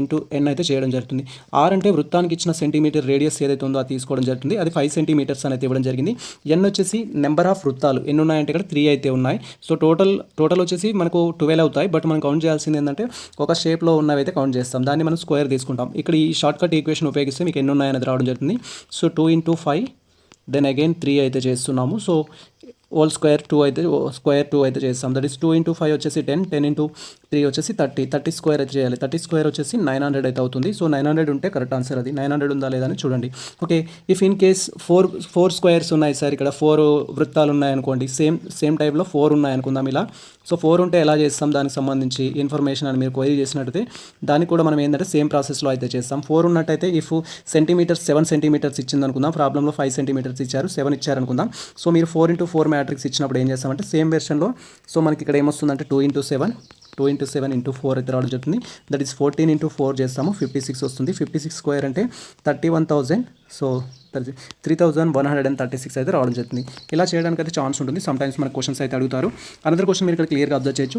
× N అయితే చేయడం జరుగుతుంది. R అంటే వృత్తానికి ఇచ్చిన సెంటీమీటర్ రేడియస్ ఏదైతే ఉందో అది తీసుకోవడం జరుగుతుంది. అది 5 సెంటీమీటర్స్ అనేది ఇవ్వడం జరిగింది. N వచ్చేసి నెంబర్ ఆఫ్ వృత్తాలు ఎన్ని ఉన్నాయంటే ఇక్కడ 3 అయితే ఉన్నాయి. సో టోటల్ వచ్చేసి మనకు 12 అవుతాయి. బట్ మనం కౌంట్ చేయాల్సింది ఏంటంటే ఒక షేప్లో ఉన్నవి అయితే కౌంట్ చేస్తాం. దాన్ని మనం స్క్వేర్ తీసుకుంటాం. ఇక్కడ ఈ షార్ట్ కట్ ఈక్వేషన్ ఉపయోగిస్తే మీకు ఎన్ని ఉన్నాయనేది రావడం జరుగుతుంది. సో 2 × 5 దెన్ అగైన్ 3 అయితే చేస్తున్నాము. సో హోల్ స్క్వేర్ 2 అయితే చేస్తాం. దట్ ఈస్ 2 × 5 వచ్చేసి 10, 10 × 3 వచ్చేసి 30 స్క్వేర్ అయితే చేయాలి. 30 స్క్వేర్ వచ్చేసి 900 అయితే అవుతుంది. సో 900 ఉంటే కరెక్ట్ ఆన్సర్. అది 900 ఉందా లేదా అని చూడండి. Okay, if in case 4 squares ఉన్నాయి సార్, ఇక్కడ 4 వృత్తాలు ఉన్నాయనుకోండి, సేమ్ టైప్లో 4 ఉన్నాయనుకుందాం ఇలా. సో 4 ఉంటే ఎలా చేస్తాం, దానికి సంబంధించి ఇన్ఫర్మేషన్ అని మీరు క్వైరీ చేసినట్టయితే దానికి కూడా మనం ఏంటంటే సేమ్ ప్రాసెస్లో అయితే చేస్తాం. 4 ఉన్నట్టయితే ఇఫ్ సెంటీమీటర్స్ 7 సెంటీమీటర్స్ ఇచ్చింది అనుకుందాం, ప్రాబ్లంలో 5 సెంటీమీటర్స్ ఇచ్చారు, 7 ఇచ్చారు అనుకుందాం. సో మీరు 4 × 4 మ్యాట్రిక్స్ ఇచ్చినప్పుడు ఏం చేస్తామంటే సేమ్ వెర్షన్లో సో మనకి ఇక్కడ ఏమొస్తుందంటే 2 × 7 × 4 అయితే రావడం జరుగుతుంది. దట్ ఈస్ 14 × 4 చేస్తాము, 56 వస్తుంది. 56 స్క్వేర్ అంటే 31,000. సో 3136 అయితే రావడం జరుగుతుంది. ఇలా చేయడానికి అయితే ఛాన్స్ ఉంటుంది. సమ్ టైమ్స్ మన క్వశ్చన్స్ అయితే అడుగుతారు. అనదర్ క్వశ్చన్ మీరు ఇక్కడ క్లియర్గా అబ్జర్వ్ చేయొచ్చు.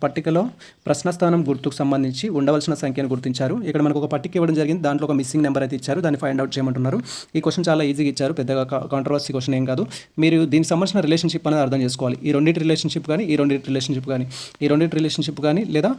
పట్టికలో ప్రశ్న స్థానం గుర్తుకు సంబంధించి ఉండవలసిన సంఖ్యను గుర్తించారు. ఇక్కడ మనకు ఒక పట్టిక ఇవ్వడం జరిగింది. దాంట్లో ఒక మిస్సింగ్ నెంబర్ అయితే ఇచ్చారు. దాన్ని ఫైండ్ అవుట్ చేయమంటున్నారు. ఈ క్వశ్చన్ చాలా ఈజీగా ఇచ్చారు. పెద్దగా కాంట్రవర్సీ క్వశ్చన్ ఏం కాదు. మీరు దీనికి సంబంధించిన రిలేషన్షిప్ అనేది అర్థం చేసుకోవాలి. ఈ రెండింటి రిలేషన్షిప్ కానీ ఈ రెండింటి రిలేషన్షిప్ కానీ లేదా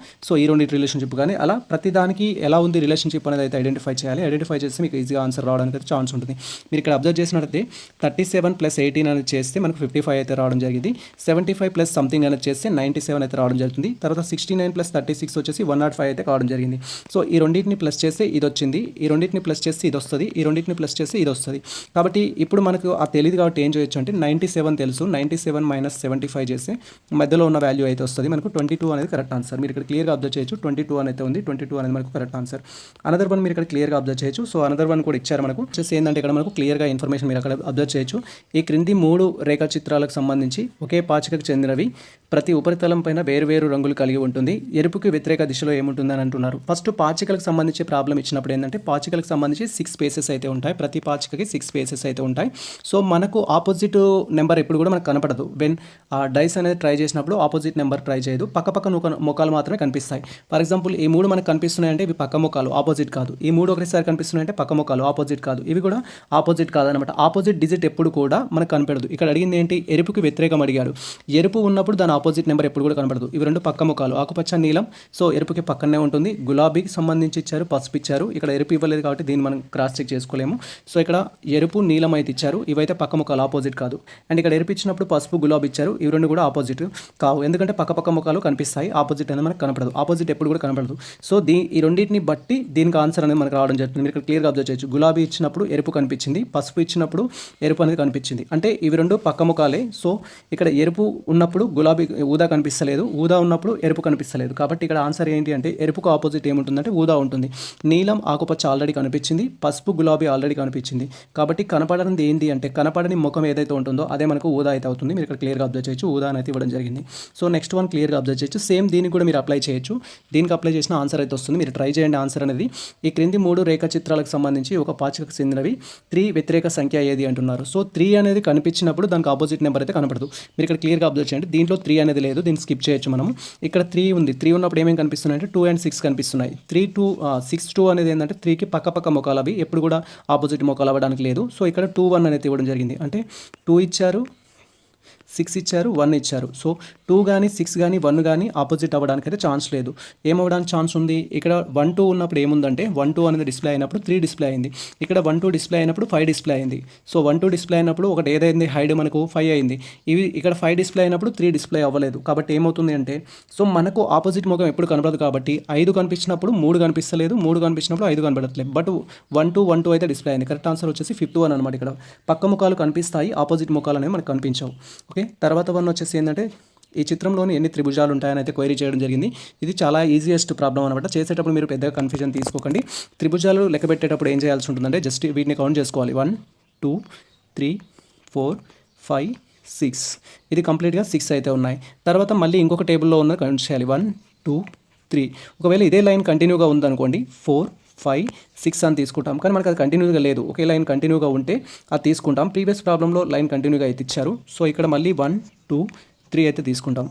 ఈ రెండింటి రిలేషన్షిప్ కానీ అలా ప్రతిదానికి ఎలా ఉంది రిలేషన్షిప్ అనేది అయితే ఐడెంటిఫై చేయాలి. ఐడెంటిఫై చేస్తే మీకు ఈజీగా ఆన్సర్ రావడానికి అయితే ఛాన్స్ ఉంటుంది. మీరు ఇక్కడ అబ్జర్వ్ చేసినట్లయితే 37 + 18 అనేది చేస్తే మనకు 55 అయితే రావడం జరిగింది. 75 + సంథింగ్ అనేది చేస్తే 97 అయితే రావడం జరుగుతుంది. తర్వాత 69 + 36 వచ్చేసి 105 అయితే కావడం జరిగింది. సో ఈ రెండింటిని ప్లస్ చేస్తే ఇది వచ్చింది. ఈ రెండింటిని ప్లస్ చేస్తే ఇది వస్తుంది. ఈ రెండింటిని ప్లస్ చేస్తే ఇది వస్తుంది. కాబట్టి ఇప్పుడు మనకు ఆ తెలియదు కాబట్టి ఏం చేయొచ్చు అంటే 97 తెలుసు. 97 - 75 చేస్తే మధ్యలో ఉన్న వాల్యూ అయితే వస్తుంది. మనకు 22 అనేది కరెక్ట్ ఆన్సర్. మీరు ఇక్కడ క్లియర్గా అబ్జర్వ్ చేయొచ్చు. 22 అనేది ఉంది. 22 అనేది మనకు కరెక్ట్ ఆన్సర్. అనదర్ వన్ మీరు ఇక్కడ క్లియర్గా అబ్జర్వ్ చేయొచ్చు. సో అనదర్ వన్ కూడా ఇచ్చారు మనకు. వచ్చేసి ఏంటంటే ఇక్కడ మనకు క్లియర్గా ఇన్ఫర్మేషన్ మీరు అక్కడ అబ్జర్వ్ చేయొచ్చు. ఈ క్రింది 3 రేఖాచిత్రాలకు సంబంధించి ఒకే పాచికకు చెందినవి. ప్రతి ఉపరితలం పైన వేరు రంగులు కలిగి ఉంటుంది. ఎరుపుకి వ్యతిరేక దిశలో ఏముంటుందని అంటున్నారు. ఫస్ట్ పాచికలకు సంబంధించి ప్రాబ్లం ఇచ్చినప్పుడు ఏంటంటే పాచికలకు సంబంధించి 6 స్పేసెస్ అయితే ఉంటాయి. ప్రతి పాచికకి 6 స్పేసెస్ అయితే ఉంటాయి. సో మనకు ఆపోజిట్ నెంబర్ ఎప్పుడు కూడా మనకు కనపడదు. వెన్ ఆ డైస్ అనేది ట్రై చేసినప్పుడు ఆపోజిట్ నెంబర్ ట్రై చేయదు. పక్క ముఖాలు మాత్రమే కనిపిస్తాయి. ఫర్ ఎగ్జాంపుల్ ఈ 3 మనకు కనిపిస్తున్నాయంటే ఇవి పక్క ముఖాలు, ఆపోజిట్ కాదు. ఈ 3 ఒకసారి కనిపిస్తున్నాయంటే పక్క ముఖాలు, ఆపోజిట్ కాదు. ఇవి కూడా ఆపోజిట్ కాదనమాట. ఆపోజిట్ డిజిట్ ఎప్పుడు కూడా మనకు కనపడదు. ఇక్కడ అడిగింది ఏంటి, ఎరుపుకి వ్యతిరేకం అడిగాడు. ఎరుపు ఉన్నప్పుడు దాని ఆపోజిట్ నెంబర్ ఎప్పుడు కూడా కనపడదు. ఇవి రెండు పక్క ముఖాలు, ఆకుపచ్చ నీలం. సో ఎరుపుకి పక్కనే ఉంటుంది. గులాబీకి సంబంధించి ఇచ్చారు, పసుపు ఇచ్చారు. ఇక్కడ ఎరుపు ఇవ్వలేదు కాబట్టి దీన్ని మనం క్రాస్ చెక్ చేసుకోలేము. సో ఇక్కడ ఎరుపు నీలం అయితే ఇచ్చారు. ఇవైతే పక్క ముఖాలు, ఆపోజిట్ కాదు. అండ్ ఇక్కడ ఎరుపు ఇచ్చినప్పుడు పసుపు గులాబీ ఇచ్చారు. ఇవి రెండు కూడా ఆపోజిట్ కావు. ఎందుకంటే పక్క ముఖాలు కనిపిస్తాయి, ఆపోజిట్ అనేది మనకు కనపడదు. ఆపోజిట్ ఎప్పుడు కూడా కనపడదు. సో ఈ రెండింటిని బట్టి దీనికి ఆన్సర్ అనేది మనకు రావడం జరుగుతుంది. మీరు ఇక్కడ క్లియర్గా అబ్జర్వ్ చేయొచ్చు. గులాబీ ఇచ్చినప్పుడు ఎరుపు కనిపించింది, పసుపు ఇచ్చినప్పుడు ఎరుపు అనేది కనిపించింది. అంటే ఇవి రెండు పక్క ముఖాలే. సో ఇక్కడ ఎరుపు ఉన్నప్పుడు గులాబీ ఊదా కనిపిస్తలేదు, ఊదా ఉన్నప్పుడు ఎరుపు కనిపిస్తలేదు. కాబట్టి ఇక్కడ ఆన్సర్ ఏంటి అంటే ఎరుపుకు ఆపోజిట్ ఏముంటుందంటే ఊదా ఉంటుంది. నీలం ఆకుపచ్చ ఆల్రెడీ కనిపించింది, పసుపు గులాబీ ఆల్రెడీ కనిపించింది. కాబట్టి కనపడనిది ఏంటి అంటే కనపడని ముఖం ఏదైతే ఉంటుందో అదే మనకు ఊదా అయితే అవుతుంది. మీరు ఇక్కడ క్లియర్గా అబ్జర్వ్ చేయొచ్చు. ఊదా అయితే ఇవ్వడం జరిగింది. సో నెక్స్ట్ వన్ క్లియర్గా అబ్జర్వ్ చేయొచ్చు. సేమ్ దీనికి కూడా మీరు అప్లై చేయొచ్చు. దీనికి అప్లై చేసిన ఆన్సర్ అయితే వస్తుంది. మీరు ట్రై చేయండి. ఆన్సర్ అనేది ఈ క్రింది 3 రేఖాచిత్రాలకు సంబంధించి ఒక పాచికకు చెందినవి 3 వ్యతిరేక సంఖ్య ఏది అంటున్నారు. సో 3 అనేది కనిపించినప్పుడు దానికి ఆపోజిట్ నెంబర్ అయితే కనపడదు. మీరు ఇక్కడ క్లియర్గా అబ్జర్వ్ చేయండి. దీంట్లో 3 అనేది లేదు, దీన్ని స్కిప్ చేయొచ్చు మనం. ఇక్కడ 3 ఉంది. 3 ఉన్నప్పుడు ఏమేమి కనిపిస్తున్నాయి అంటే 2 and 6 కనిపిస్తున్నాయి. 6 2 అనేది ఏంటంటే 3కి పక్క ముఖాలు, అవి ఎప్పుడు కూడా ఆపోజిట్ ముఖాలు అవ్వడానికి లేదు. సో ఇక్కడ 2 1 అనేది ఇవ్వడం జరిగింది. అంటే 2 ఇచ్చారు, 6 ఇచ్చారు, 1 ఇచ్చారు. సో 2 కానీ 6 కానీ 1 కానీ ఆపోజిట్ అవ్వడానికి అయితే ఛాన్స్ లేదు. ఏమవ్వడానికి ఛాన్స్ ఉంది, ఇక్కడ 1 2 ఉన్నప్పుడు ఏముందంటే 1 2 అనేది డిస్ప్లే అయినప్పుడు 3 డిస్ప్లే అయింది. ఇక్కడ 1 2 డిస్ప్లే అయినప్పుడు 5 డిస్ప్లే అయింది. సో 1 2 డిస్ప్లే అయినప్పుడు ఒకటి ఏదైంది, హైడ్ మనకు 5 అయింది. ఇవి ఇక్కడ 5 డిస్ప్లే అయినప్పుడు 3 డిస్ప్లే అవ్వలేదు. కాబట్టి ఏమవుతుంది అంటే సో మనకు ఆపోజిట్ ముఖం ఎప్పుడు కనపడదు. కాబట్టి 5 కనిపించినప్పుడు 3 కనిపిస్తలేదు, 3 కనిపించినప్పుడు 5 కనపడట్లేదు. బట్ 1 2 అయితే డిస్ప్లే అయింది. కరెక్ట్ ఆన్సర్ వచ్చేసి 5th వన్ అనమాట. ఇక్కడ పక్క ముఖాలు కనిపిస్తాయి, ఆపోజిట్ ముఖాలు అనేవి మనకు కనిపించవు. ఓకే, తర్వాత వన్ వచ్చేసి ఏంటంటే ఈ చిత్రంలోని ఎన్ని త్రిభుజాలు ఉంటాయని అయితే క్వైరీ చేయడం జరిగింది. ఇది చాలా ఈజియెస్ట్ ప్రాబ్లం అనమాట. చేసేటప్పుడు మీరు పెద్దగా కన్ఫ్యూజన్ తీసుకోకండి. త్రిభుజాలు లెక్క పెట్టేటప్పుడు ఏం చేయాల్సి ఉంటుందంటే జస్ట్ వీటిని కౌంట్ చేసుకోవాలి. 1 2 3 4 5 6. ఇది కంప్లీట్గా 6 అయితే ఉన్నాయి. తర్వాత మళ్ళీ ఇంకొక టేబుల్లో ఉన్న కౌంట్ చేయాలి. 1 2 3. ఒకవేళ ఇదే లైన్ కంటిన్యూగా ఉందనుకోండి 4 5 6 అని తీసుకుంటాం. కానీ మనకు అది కంటిన్యూగా లేదు. ఒకే లైన్ కంటిన్యూగా ఉంటే అది తీసుకుంటాం. ప్రీవియస్ ప్రాబ్లంలో లైన్ కంటిన్యూగా అయితే ఇచ్చారు. సో ఇక్కడ మళ్ళీ 1 2 3 అయితే తీసుకుంటాం.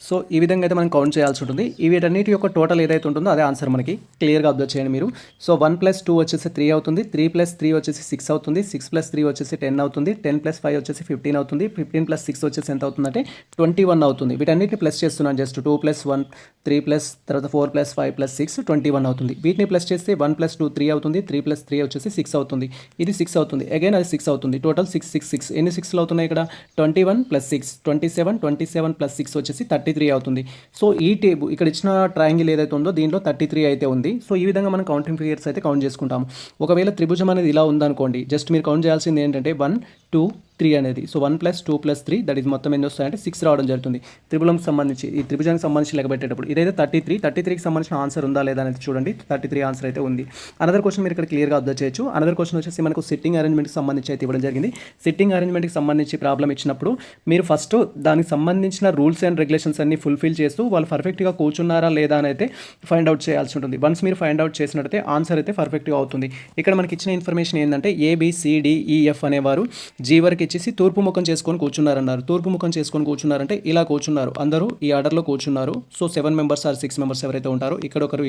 సో ఈ విధంగా అయితే మనం కౌంట్ చేయాల్సి ఉంటుంది. వీటన్నిటి యొక్క టోటల్ ఏదైతే ఉంటుందో అదే ఆన్సర్ మనకి. క్లియర్గా అబ్జర్వ్ చేయండి మీరు. సో 1 + 2 వచ్చేసి 3 అవుతుంది, 3 + 3 వచ్చేసి 6 అవుతుంది, 6 + 3 వచ్చేసి 10 అవుతుంది, 10 + 5 వచ్చేసి 15 అవుతుంది, 15 + 6 వచ్చేసి ఎంత అవుతుందంటే 21 అవుతుంది. వీటన్నిటిని ప్లస్ చేస్తున్నాను. జస్ట్ 2 + 1 3 ప్లస్ తర్వాత 4 + 5 + 6 21 అవుతుంది. వీటిని ప్లస్ చేస్తే 1 + 2 3 అవుతుంది, 3 + 3 వచ్చేసి 6 అవుతుంది. ఇది 6 అవుతుంది. అగైన్ అది 6 అవుతుంది. టోటల్ 6 6 6. ఎన్ని 6లు అవుతున్నాయి ఇక్కడ? 21 + 6 27, 27 + 6 వచ్చేసి 33 అవుతుంది. సో ఈ టేబుల్ ఇక్కడ ఇచ్చిన ట్రయాంగిల్ ఏదైతే ఉందో దీంట్లో 33 అయితే ఉంది. సో ఈ విధంగా మనం కౌంటింగ్ ఫిగర్స్ అయితే కౌంట్ చేసుకుంటాము. ఒకవేళ త్రిభుజం అనేది ఇలా ఉందనుకోండి, జస్ట్ మీరు కౌంట్ చేయాల్సింది ఏంటంటే 1 2 3 అనేది. సో 1 + 2 + 3 దట్ ఈస్ మొత్తం ఎన్ని వస్తాయంటే 6 రావడం జరుగుతుంది. త్రిభుజంకి సంబంధించి ఈ త్రిభుజానికి సంబంధించి లెక్క పెట్టేటప్పుడు ఇదైతే 33కి సంబంధించిన ఆన్సర్ ఉందా లేదా అనేది చూడండి. 33 ఆన్సర్ అయితే ఉంది. అనదర్ క్వశ్చన్ మీరు ఇక్కడ క్లియర్గా అబ్జర్వ్ చేయొచ్చు. అనదర్ క్వశ్చన్ వచ్చేసి మనకు సిట్టింగ్ అరేంజ్మెంట్కి సంబంధించి అయితే ఇవ్వడం జరిగింది. సిట్టింగ్ అరేంజ్మెంట్కి సంబంధించి ప్రాబ్లం ఇచ్చినప్పుడు మీరు ఫస్ట్ దానికి సంబంధించిన రూల్స్ అండ్ రెగ్యులేషన్స్ అన్ని ఫుల్ఫిల్ చేస్తూ వాళ్ళు పర్ఫెక్ట్గా కూర్చున్నారా లేదా అని అయితే ఫైండ్ అవుట్ చేయాల్సి ఉంటుంది. వన్స్ మీరు ఫైండ్ అవుట్ చేసినట్టయితే ఆన్సర్ అయితే పర్ఫెక్ట్గా అవుతుంది. ఇక్కడ మనకి ఇచ్చిన ఇన్ఫర్మేషన్ ఏంటంటే ABCDEF అనేవారు జీ వరకు ఇచ్చేసి తూర్పు ముఖం చేసుకొని కూర్చున్నారన్నారు. తూర్పు ముఖం చేసుకొని కూర్చున్నారంటే ఇలా కూర్చున్నారు, అందరూ ఈ ఆర్డర్లో కూర్చున్నారు. సో 7 మెంబర్స్ ఆర్ 6 మెంబర్స్ ఎవరైతే ఉంటారో ఇక్కడొకరు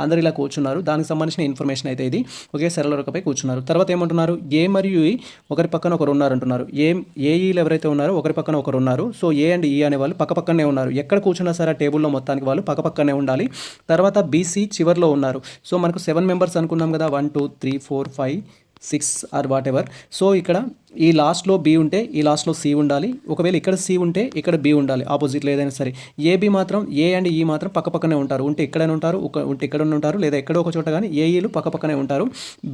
అందరూ ఇలా కూర్చున్నారు. దానికి సంబంధించిన ఇన్ఫర్మేషన్ అయితే ఇది. ఒకే సరళ రేఖపై కూర్చున్నారు. తర్వాత ఏమంటున్నారు, ఏ మరియు ఈ ఒకరి పక్కన ఒకరు ఉన్నారంటున్నారు. ఏఈలు ఎవరైతే ఉన్నారో ఒకరి పక్కన ఒకరు ఉన్నారు. సో ఏ అండ్ ఈ అనే వాళ్ళు పక్కనే ఉన్నారు. ఎక్కడ కూర్చున్నా సరే ఆ టేబుల్లో మొత్తానికి వాళ్ళు పక్కనే ఉండాలి. తర్వాత బీసీ చివర్లో ఉన్నారు. సో మనకు 7 మెంబర్స్ అనుకున్నాం కదా, 1 2 3 4 5 6 ఆర్ వాట్ ఎవర్. సో ఇక్కడ ఈ లాస్ట్లో బి ఉంటే ఈ లాస్ట్లో సి ఉండాలి. ఒకవేళ ఇక్కడ సి ఉంటే ఇక్కడ బి ఉండాలి, ఆపోజిట్లో ఏదైనా సరే. ఏబి మాత్రం ఏ అండ్ ఈ మాత్రం పక్కనే ఉంటారు. ఉంటే ఇక్కడనే ఉంటారు, ఉంటే ఇక్కడ ఉంటారు, లేదా ఎక్కడో ఒక చోట కానీ ఏఈలు పక్కనే ఉంటారు.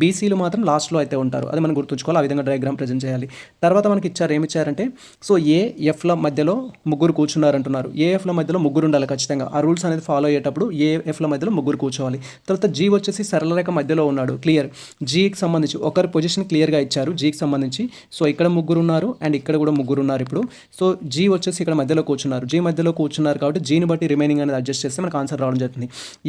బీసీలు మాత్రం లాస్ట్లో అయితే ఉంటారు. అది మనం గుర్తుంచుకోవాలి. ఆ విధంగా డయాగ్రామ్ ప్రజెంట్ చేయాలి. తర్వాత మనకి ఏమిచ్చారంటే సో ఏఎఫ్ల మధ్యలో ముగ్గురు కూర్చున్నారంటున్నారు. ఏఎఫ్ల మధ్యలో ముగ్గురు ఉండాలి ఖచ్చితంగా. ఆ రూల్స్ అనేది ఫాలో అయ్యేటప్పుడు ఏఎఫ్ల మధ్యలో ముగ్గురు కూర్చోవాలి. తర్వాత జీ వచ్చేసి సరళ రేఖ మధ్యలో ఉన్నాడు, క్లియర్. జీకి సంబంధించి ఒకరి పొజిషన్ క్లియర్గా ఇచ్చారు. జీకి సంబంధించి సో ఇక్కడ ముగ్గురు ఉన్నారు అండ్ ఇక్కడ కూడా ముగ్గురు ఉన్నారు. ఇప్పుడు సో జీ వచ్చేసి ఇక్కడ మధ్యలో కూర్చున్నారు. జీ మధ్యలో కూర్చున్నారు కాబట్టి జీని బట్టి రిమైనింగ్ అనేది అడ్జస్ట్ చేస్తే మనకు ఆన్సర్ రావడం జరుగుతుంది.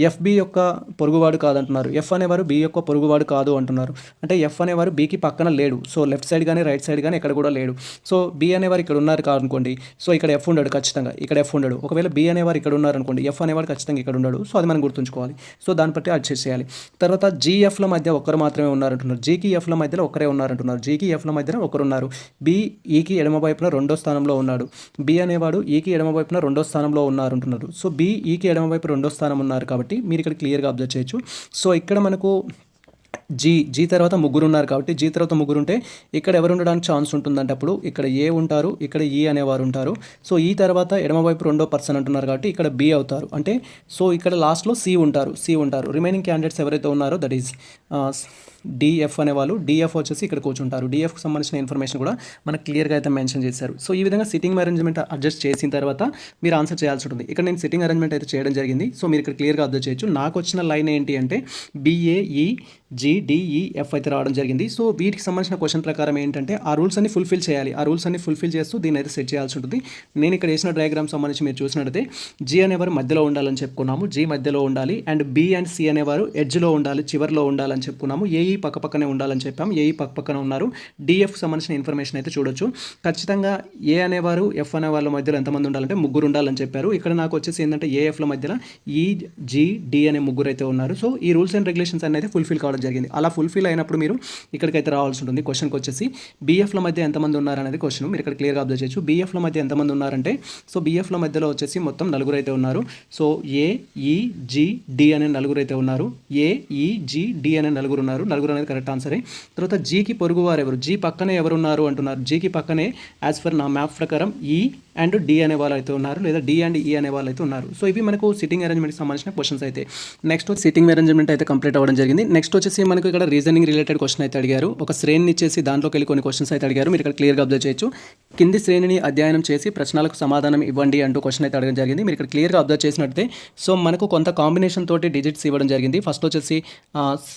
ఎఫ్బి యొక్క పొరుగువాడు కాదంటున్నారు. ఎఫ్ అనేవారు బి యొక్క పొరుగువాడు కాదు అంటున్నారు. అంటే ఎఫ్ అనేవారు బికి పక్కన లేడు. సో లెఫ్ట్ సైడ్ కానీ రైట్ సైడ్ కానీ ఎక్కడ కూడా లేడు. సో బి అనేవారు ఇక్కడ ఉన్నారు కాదనుకోండి, సో ఇక్కడ ఎఫ్ ఉండడు ఖచ్చితంగా, ఇక్కడ ఎఫ్ ఉండడు. ఒకవేళ బి అనేవారు ఇక్కడ ఉన్నారనుకోండి, ఎఫ్ అనేవారు ఖచ్చితంగా ఇక్కడ ఉండడు. సో అది మనం గుర్తుంచుకోవాలి. సో దాన్ని బట్టి అడ్జస్ట్ చేయాలి. తర్వాత జీఎఫ్ల మధ్య ఒకరు మాత్రమే ఉన్నారంటున్నారు. జీకి ఎఫ్ల మధ్యలో ఒకరే ఉన్నారంటున్నారు. జీకి ఎఫ్ల మధ్యలో ఒకరు ఉన్నారు. బి ఈకి ఎడమ వైపున 2వ స్థానంలో ఉన్నాడు. బి అనేవాడు ఈకి ఎడమ వైపున 2వ స్థానంలో ఉన్నారు అంటున్నారు. సో బి ఈకి ఎడమ వైపు 2వ స్థానం ఉన్నారు కాబట్టి మీరు ఇక్కడ క్లియర్గా అబ్జర్వ్ చేయొచ్చు. సో ఇక్కడ మనకు జీ తర్వాత ముగ్గురు ఉన్నారు కాబట్టి జీ తర్వాత ముగ్గురు ఉంటే ఇక్కడ ఎవరు ఉండడానికి ఛాన్స్ ఉంటుందంటే అప్పుడు ఇక్కడ ఏ ఉంటారు, ఇక్కడ ఈ అనేవారు ఉంటారు. సో ఈ తర్వాత ఎడమవైపు 2వ పర్సన్ అంటున్నారు కాబట్టి ఇక్కడ బి అవుతారు. అంటే సో ఇక్కడ లాస్ట్లో సి ఉంటారు. రిమైనింగ్ క్యాండిడేట్స్ ఎవరైతే ఉన్నారో దట్ ఈస్ డిఎఫ్ అనేవాళ్ళు, డిఎఫ్ వచ్చేసి ఇక్కడ కూర్చుంటారు. డిఎఫ్కి సంబంధించిన ఇన్ఫర్మేషన్ కూడా మనకు క్లియర్గా అయితే మెన్షన్ చేశారు. సో ఈ విధంగా సిట్టింగ్ అరేంజ్మెంట్ అడ్జస్ట్ చేసిన తర్వాత మీరు ఆన్సర్ చేయాల్సి ఉంటుంది. ఇక్కడ నేను సిట్టింగ్ అరేంజ్మెంట్ అయితే చేయడం జరిగింది. సో మీరు ఇక్కడ క్లియర్గా అబ్జర్వ్ చేయొచ్చు. నాకు వచ్చిన లైన్ ఏంటి అంటే BAEGDEF అయితే రావడం జరిగింది. సో వీటికి సంబంధించిన క్వశ్చన్ ప్రకారం ఏంటంటే ఆ రూల్స్ అన్ని ఫుల్ఫిల్ చేయాలి. ఆ రూల్స్ అన్ని ఫుల్ఫిల్ చేస్తూ దీన్ని అయితే సెట్ చేయాల్సి ఉంటుంది. నేను ఇక్కడ వేసిన డయాగ్రామ్ సంబంధించి మీరు చూసినట్టయితే జీ అనేవారు మధ్యలో ఉండాలని చెప్పుకున్నాము. జీ మధ్యలో ఉండాలి అండ్ బి అండ్ సి అనేవారు ఎడ్జ్లో ఉండాలి, చివర్లో ఉండాలని చెప్పుకున్నాము. ఏఈ పక్కనే ఉండాలని చెప్పాము. ఏఈ పక్కన ఉన్నారు. డిఎఫ్ సంబంధించిన ఇన్ఫర్మేషన్ అయితే చూడొచ్చు. ఖచ్చితంగా ఏ అనేవారు ఎఫ్ అనే వాళ్ళ మధ్యలో ఎంతమంది ఉండాలంటే ముగ్గురు ఉండాలని చెప్పారు. ఇక్కడ నాకు వచ్చేసి ఏంటంటే ఏఎఫ్ల మధ్యలో EGD అనే ముగ్గురు అయితే ఉన్నారు. సో ఈ రూల్స్ అండ్ రెగ్యులేషన్స్ అనేది ఫుల్ఫిల్ కావడం జరిగింది. అలా ఫుల్ఫిల్ అయినప్పుడు మీరు ఇక్కడికైతే రావాల్సి ఉంటుంది. క్వశ్చన్కి వచ్చేసి బిఎఫ్ల మధ్య ఎంతమంది ఉన్నారు అనేది క్వశ్చన్ మీరు ఇక్కడ క్లియర్గా అబ్జర్వ్ చేయొచ్చు. బిఎఫ్ల మధ్య ఎంతమంది ఉన్నారంటే సో బిఎఫ్ల మధ్యలో వచ్చేసి మొత్తం నలుగురు అయితే ఉన్నారు. సో AEGD అనే నలుగురు అయితే ఉన్నారు. AEGD అనే నలుగురు ఉన్నారు. నలుగురు అనేది కరెక్ట్ ఆన్సరే. తర్వాత జీకి పొరుగువారు ఎవరు, జీ పక్కనే ఎవరు ఉన్నారు అంటున్నారు. జీకి పక్కనే యాజ్ పర్ నా మ్యాప్ ప్రకారం ఈ అండ్ డి అనే వాళ్ళు అయితే ఉన్నారు, లేదా డి అండ్ ఈ అనే వాళ్ళు అయితే ఉన్నారు. సో ఇవి మనకు సిట్టింగ్ అరేంజ్మెంట్కి సంబంధించిన క్వశ్చన్స్ అయితే. నెక్స్ట్ సిట్టింగ్ అరేంజ్మెంట్ అయితే కంప్లీట్ అవ్వడం జరిగింది. నెక్స్ట్ వచ్చేసి మనకు ఇక్కడ రీజనింగ్ రిలేటెడ్ క్వశ్చన్ అయితే అడిగారు. ఒక శ్రేణిని ఇచ్చేసి దాంట్లోకి వెళ్ళి కొన్ని క్వశ్చన్స్ అయితే అడిగారు. మీరు ఇక్కడ క్లియర్గా అబ్జర్వ్ చేయొచ్చు. కింది శ్రేణిని అధ్యయనం చేసి ప్రశ్నలకు సమాధానం ఇవ్వండి అంటూ క్వశ్చన్ అయితే అడగడం జరిగింది. మీరు ఇక్కడ క్లియర్గా అబ్జర్వ్ చేసినట్టే సో మనకు కొంత కాంబినేషన్ తోటి డిజిట్స్ ఇవ్వడం జరిగింది. ఫస్ట్ వచ్చేసి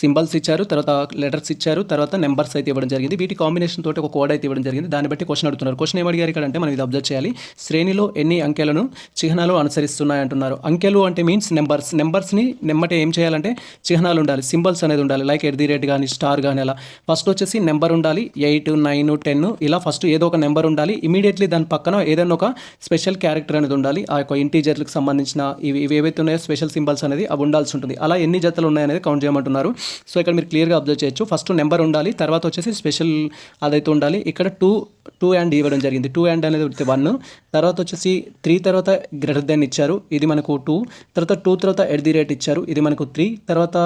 సింబల్స్ ఇచ్చారు, తర్వాత లెటర్స్ ఇచ్చారు, తర్వాత నెంబర్స్ అయితే ఇవ్వడం జరిగింది. వీటి కాంబినేషన్ తోటి ఒక కోడ్ అయితే ఇవ్వడం జరిగింది. దాన్ని బట్టి క్వశ్చన్ అడుగుతున్నారు. క్వశ్చన్ ఏం అడిగారు ఇక్కడ అంటే మనం ఇది అబ్జర్వ్ చేయాలి. శ్రేణిలో ఎన్ని అంకెలను చిహ్నాలు అనుసరిస్తున్నాయి అంటున్నారు. అంకెలు అంటే మీన్స్ నెంబర్స్ని నెమ్మటే ఏం చేయాలంటే చిహ్నాలు ఉండాలి, సింబల్స్ అనేది ఉండాలి. లైక్ @ కానీ స్టార్ కానీ అలా. ఫస్ట్ వచ్చేసి నెంబర్ ఉండాలి. 8 9 10 ఇలా ఫస్ట్ ఏదో ఒక నెంబర్ ఉండాలి. ఇమీడియట్లీ దాని పక్కన ఏదైనా ఒక స్పెషల్ క్యారెక్టర్ అనేది ఉండాలి. ఆ యొక్క ఇంటీజర్లకు సంబంధించిన ఇవి ఏవైతే ఉన్నాయో స్పెషల్ సింబల్స్ అనేది అవి ఉండాల్సి ఉంటుంది. అలా ఎన్ని జతలు ఉన్నాయనేది కౌంట్ చేయమంటున్నారు. సో ఇక్కడ మీరు క్లియర్గా అబ్జర్వ్ చేయొచ్చు. ఫస్ట్ నెంబర్ ఉండాలి, తర్వాత వచ్చేసి స్పెషల్ అదైతే ఉండాలి. ఇక్కడ 2 అండ్ ఇవ్వడం జరిగింది. 2 అండ్ అనేది 1, తర్వాత వచ్చేసి 3 తర్వాత గ్రేటర్ దెన్ ఇచ్చారు, ఇది మనకు 2, తర్వాత 2 తర్వాత @ ఇచ్చారు, ఇది మనకు 3, తర్వాత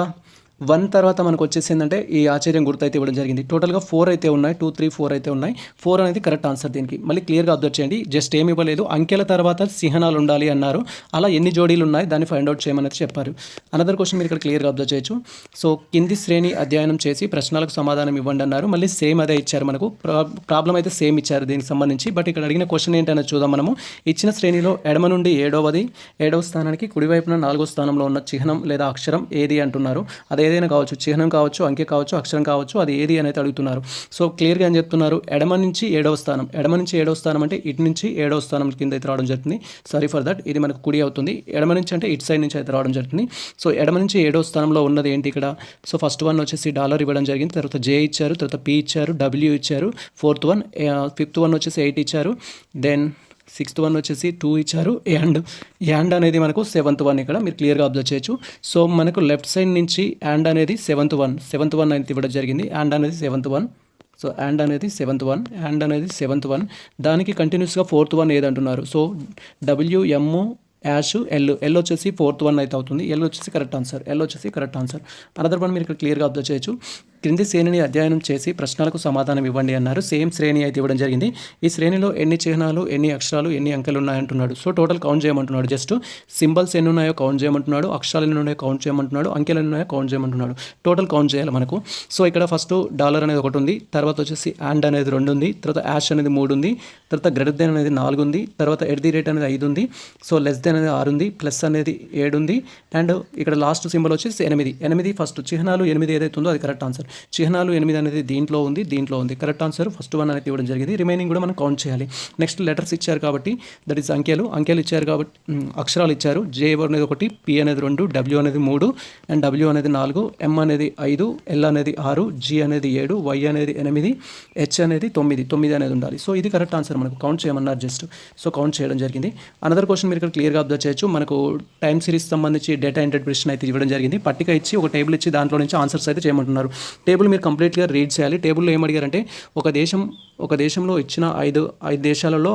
1 తర్వాత మనకు వచ్చేసి ఏంటంటే ఈ ఆశ్చర్యం గుర్తు అయితే ఇవ్వడం జరిగింది. టోటల్గా 4 అయితే ఉన్నాయి, 2, 3, 4 అయితే ఉన్నాయి. 4 అనేది కరెక్ట్ ఆన్సర్ దీనికి. మళ్ళీ క్లియర్గా అబ్జర్వ్ చేయండి, జస్ట్ ఏమి ఇవ్వలేదు, అంకెల తర్వాత చిహ్నాలు ఉండాలి అన్నారు. అలా ఎన్ని జోడీలు ఉన్నాయి దాన్ని ఫైండ్ అవుట్ చేయమని అయితే చెప్పారు. అనదర్ క్వశ్చన్ మీరు ఇక్కడ క్లియర్గా అబ్జర్వ్ చేయొచ్చు. సో కింది శ్రేణి అధ్యయనం చేసి ప్రశ్నలకు సమాధానం ఇవ్వండి అన్నారు. మళ్ళీ సేమ్ అదే ఇచ్చారు మనకు, ప్రాబ్లం అయితే సేమ్ ఇచ్చారు దీనికి సంబంధించి. బట్ ఇక్కడ అడిగిన క్వశ్చన్ ఏంటనేది చూద్దాం మనము. ఇచ్చిన శ్రేణిలో ఎడమ నుండి 7వ స్థానానికి కుడివైపున 4వ స్థానంలో ఉన్న చిహ్నం లేదా అక్షరం ఏది అంటున్నారు. అది ఏదైనా కావచ్చు, చిహ్నం కావచ్చు, అంకె కావచ్చు, అక్షరం కావచ్చు, అది ఏది అనేది అడుగుతున్నారు. సో క్లియర్గా ఏం చెప్తున్నారు, ఎడమ నుంచి 7వ స్థానం. ఎడమ నుంచి 7వ స్థానం అంటే ఇటు నుంచి 7వ స్థానం కింద అయితే రావడం జరుగుతుంది. సారీ ఫర్ దట్, ఇది మనకు కుడి అవుతుంది. ఎడమ నుంచి అంటే ఇటు సైడ్ నుంచి అయితే రావడం జరుగుతుంది. సో ఎడమ నుంచి 7వ స్థానంలో ఉన్నది ఏంటి ఇక్కడ? సో ఫస్ట్ వన్ వచ్చేసి డాలర్ ఇవ్వడం జరిగింది, తర్వాత జే ఇచ్చారు, తర్వాత పి ఇచ్చారు, డబ్ల్యూ ఇచ్చారు, ఫోర్త్ వన్, ఫిఫ్త్ వన్ వచ్చేసి 8 ఇచ్చారు, దెన్ సిక్స్త్ వన్ వచ్చేసి 2 ఇచ్చారు, యాండ్ అనేది మనకు 7th వన్ ఇక్కడ మీరు క్లియర్గా అబ్జర్వ్ చేయొచ్చు. సో మనకు లెఫ్ట్ సైడ్ నుంచి యాండ్ అనేది 7th వన్ అయితే ఇవ్వడం జరిగింది. యాండ్ అనేది 7th వన్. సో యాండ్ అనేది 7th వన్, యాండ్ అనేది 7th వన్. దానికి కంటిన్యూస్గా 4th వన్ ఏదంటున్నారు. సో డబ్ల్యూఎమ్ ఎల్ వచ్చేసి 4th వన్ అయితే అవుతుంది. ఎల్ వచ్చేసి కరెక్ట్ ఆన్సర్. అనదర్ వన్ మీరు ఇక్కడ క్లియర్గా అబ్జర్వ్ చేయొచ్చు. క్రింది శ్రేణిని అధ్యయనం చేసి ప్రశ్నలకు సమాధానం ఇవ్వండి అన్నారు. సేమ్ శ్రేణి అయితే ఇవ్వడం జరిగింది. ఈ శ్రేణిలో ఎన్ని చిహ్నాలు, ఎన్ని అక్షరాలు, ఎన్ని అంకెలు ఉన్నాయంటున్నాడు. సో టోటల్ కౌంట్ చేయమంటున్నాడు. జస్ట్ సింబల్స్ ఎన్ని ఉన్నాయో కౌంట్ చేయమంటున్నాడు, అక్షరాలు ఎన్ని ఉన్నాయో కౌంట్ చేయమంటున్నాడు, అంకెలు ఎన్ని ఉన్నాయో కౌంట్ చేయమంటున్నాడు. టోటల్ కౌంట్ చేయాలి మనకు. సో ఇక్కడ ఫస్ట్ డాలర్ అనేది 1 ఉంది, తర్వాత వచ్చేసి యాండ్ అనేది 2 ఉంది, తర్వాత యాష్ అనేది 3 ఉంది, తర్వాత గ్రేటర్ దెన్ అనేది 4 ఉంది, తర్వాత ఎట్ ది రేట్ అనేది 5 ఉంది, సో లెస్ దెన్ అనేది 6 ఉంది, ప్లస్ అనేది 7 ఉంది, అండ్ ఇక్కడ లాస్ట్ సింబల్ వచ్చేసి 8. ఫస్ట్ చిహ్నాలు 8 ఏదైతే ఉందో అది కరెక్ట్ ఆన్సర్. చిహ్నాలు 8 అనేది దీంట్లో ఉంది, కరెక్ట్ ఆన్సర్ ఫస్ట్ వన్ అనేది ఇవ్వడం జరిగింది. రిమైనింగ్ కూడా మనం కౌంట్ చేయాలి. నెక్స్ట్ లెటర్స్ ఇచ్చారు కాబట్టి దట్ ఈస్ అంకెలు ఇచ్చారు కాబట్టి అక్షరాలు ఇచ్చారు. జే అనేది 1, పి అనేది 2, డబ్ల్యూ అనేది 3, అండ్ డబ్ల్యూ అనేది 4, ఎం అనేది 5, ఎల్ అనేది 6, జి అనేది 7, వై అనేది 8, హెచ్ అనేది 9 అనేది ఉండాలి. సో ఇది కరెక్ట్ ఆన్సర్. మనకు కౌంట్ చేయమన్నారు జస్ట్. సో కౌంట్ చేయడం జరిగింది. అనదర్ క్వశ్చన్ మీరు ఇక్కడ క్లియర్గా అబ్జర్వ్ చేయొచ్చు. మనకు టైమ్ సిరీస్ సంబంధించి డేటా ఇంటర్ప్రిటేషన్ అయితే ఇవ్వడం జరిగింది. పట్టిక ఇచ్చి ఒక టేబుల్ ఇచ్చి దాంట్లో నుంచి ఆన్సర్స్ అయితే చేయమంటున్నారు. టేబుల్ మీరు కంప్లీట్గా రీడ్ చేయాలి. టేబుల్లో ఏమడిగారంటే ఒక దేశంలో ఇచ్చిన 5 దేశాలలో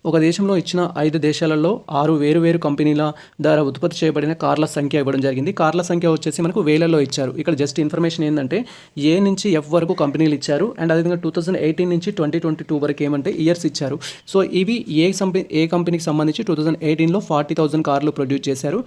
ఒక దేశంలో ఇచ్చిన 5 దేశాలలో 6 వేరు కంపెనీల ద్వారా ఉత్పత్తి చేయబడిన కార్ల సంఖ్య ఇవ్వడం జరిగింది. కార్ల సంఖ్య వచ్చేసి మనకు వేలలో ఇచ్చారు. ఇక్కడ జస్ట్ ఇన్ఫర్మేషన్ ఏంటంటే ఏ నుంచి ఎఫ్ వరకు కంపెనీలు ఇచ్చారు, అండ్ అదేవిధంగా 2018 నుంచి 2022 వరకు ఏమంటే ఇయర్స్ ఇచ్చారు. సో ఇవి ఏ కంపెనీకి సంబంధించి 2018లో 40,000 కార్లు ప్రొడ్యూస్ చేశారు.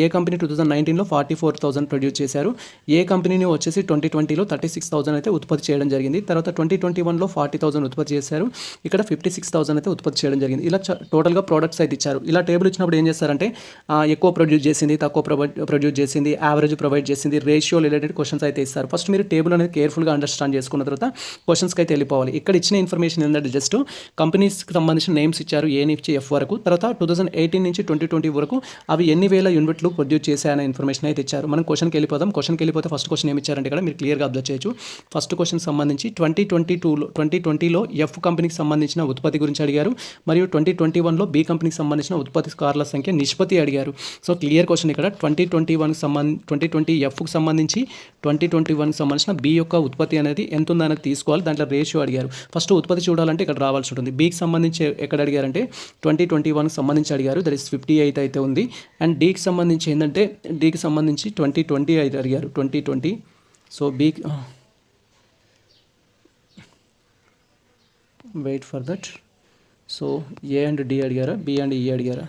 ఏ కంపెనీ 2019లో 44,000 ప్రొడ్యూస్ చేశారు. ఏ కంపెనీని వచ్చేసి 2020లో 36,000 అయితే ఉత్పత్తి చేయడం జరిగింది. తర్వాత 2021లో 40,000 ఉత్పత్తి చేశారు. ఇక్కడ 56,000 అయితే ఉత్పత్తి చేయడం జరిగింది. ఇలా టోటల్గా ప్రోడక్ట్స్ అయితే ఇచ్చారు. ఇలా టేబుల్ ఇచ్చినప్పుడు ఏం చేస్తారంటే ఎక్కువ ప్రొడ్యూస్ చేసింది, తక్కువ ప్రొడ్యూస్ చేసింది, యావరేజ్ ప్రొవైడ్ చేసింది, రేషియో రిలేటెడ్ క్వశ్చన్స్ అయితే ఇస్తారు. ఫస్ట్ మీరు టేబుల్ అనేది కేర్ఫుల్గా అండర్స్టాండ్ చేసుకున్న తర్వాత క్వశ్చన్స్కి అయితే వెళ్ళిపోవాలి. ఇక్కడ ఇచ్చిన ఇన్ఫర్మేషన్ ఏంటంటే జస్ట్ కంపెనీస్కి సంబంధించిన నేమ్స్ ఇచ్చారు, ఏ నుంచి ఎఫ్ వరకు, తర్వాత 2018 నుంచి 2020 వరకు అవి ఎన్ని వేల యూనిట్లు ప్రొడ్యూస్ చేశాయనే ఇన్ఫర్మేషన్ అయితే ఇచ్చారు. మనం క్వశ్చన్కి వెళ్ళిపోతే ఫస్ట్ క్వశ్చన్ ఏమి ఇచ్చారంటే ఇక్కడ మీరు క్లియర్గా అబ్జర్వ్ చేయొచ్చు. ఫస్ట్ క్వశ్చన్ సంబంధించి 2020లో ఎఫ్ కంపెనీకి సంబంధించిన ఉత్పత్తి గురించి అడిగారు, మరియు 2021లో బి కంపెనీకి సంబంధించిన ఉత్పత్తిదారుల సంఖ్య నిష్పత్తి అడిగారు. సో క్లియర్ క్వశ్చన్ ఇక్కడ 2020 ఎఫ్కు సంబంధించి 2021కి సంబంధించిన బి యొక్క ఉత్పత్తి అనేది ఎంత ఉందనేది తీసుకోవాలి. దాంట్లో రేషియో అడిగారు. ఫస్ట్ ఉత్పత్తి చూడాలంటే ఇక్కడ రావాల్సి ఉంటుంది. బీకి సంబంధించి ఎక్కడ అడిగారంటే 2021కి సంబంధించి అడిగారు, దట్ ఈస్ 58 అయితే ఉంది. అండ్ డీకి సంబంధించి ఏంటంటే 2020 అయితే అడిగారు, 2020. సో బీకి wait for that. So A and D అడిగారా, బి అండ్ ఈ అడిగారా?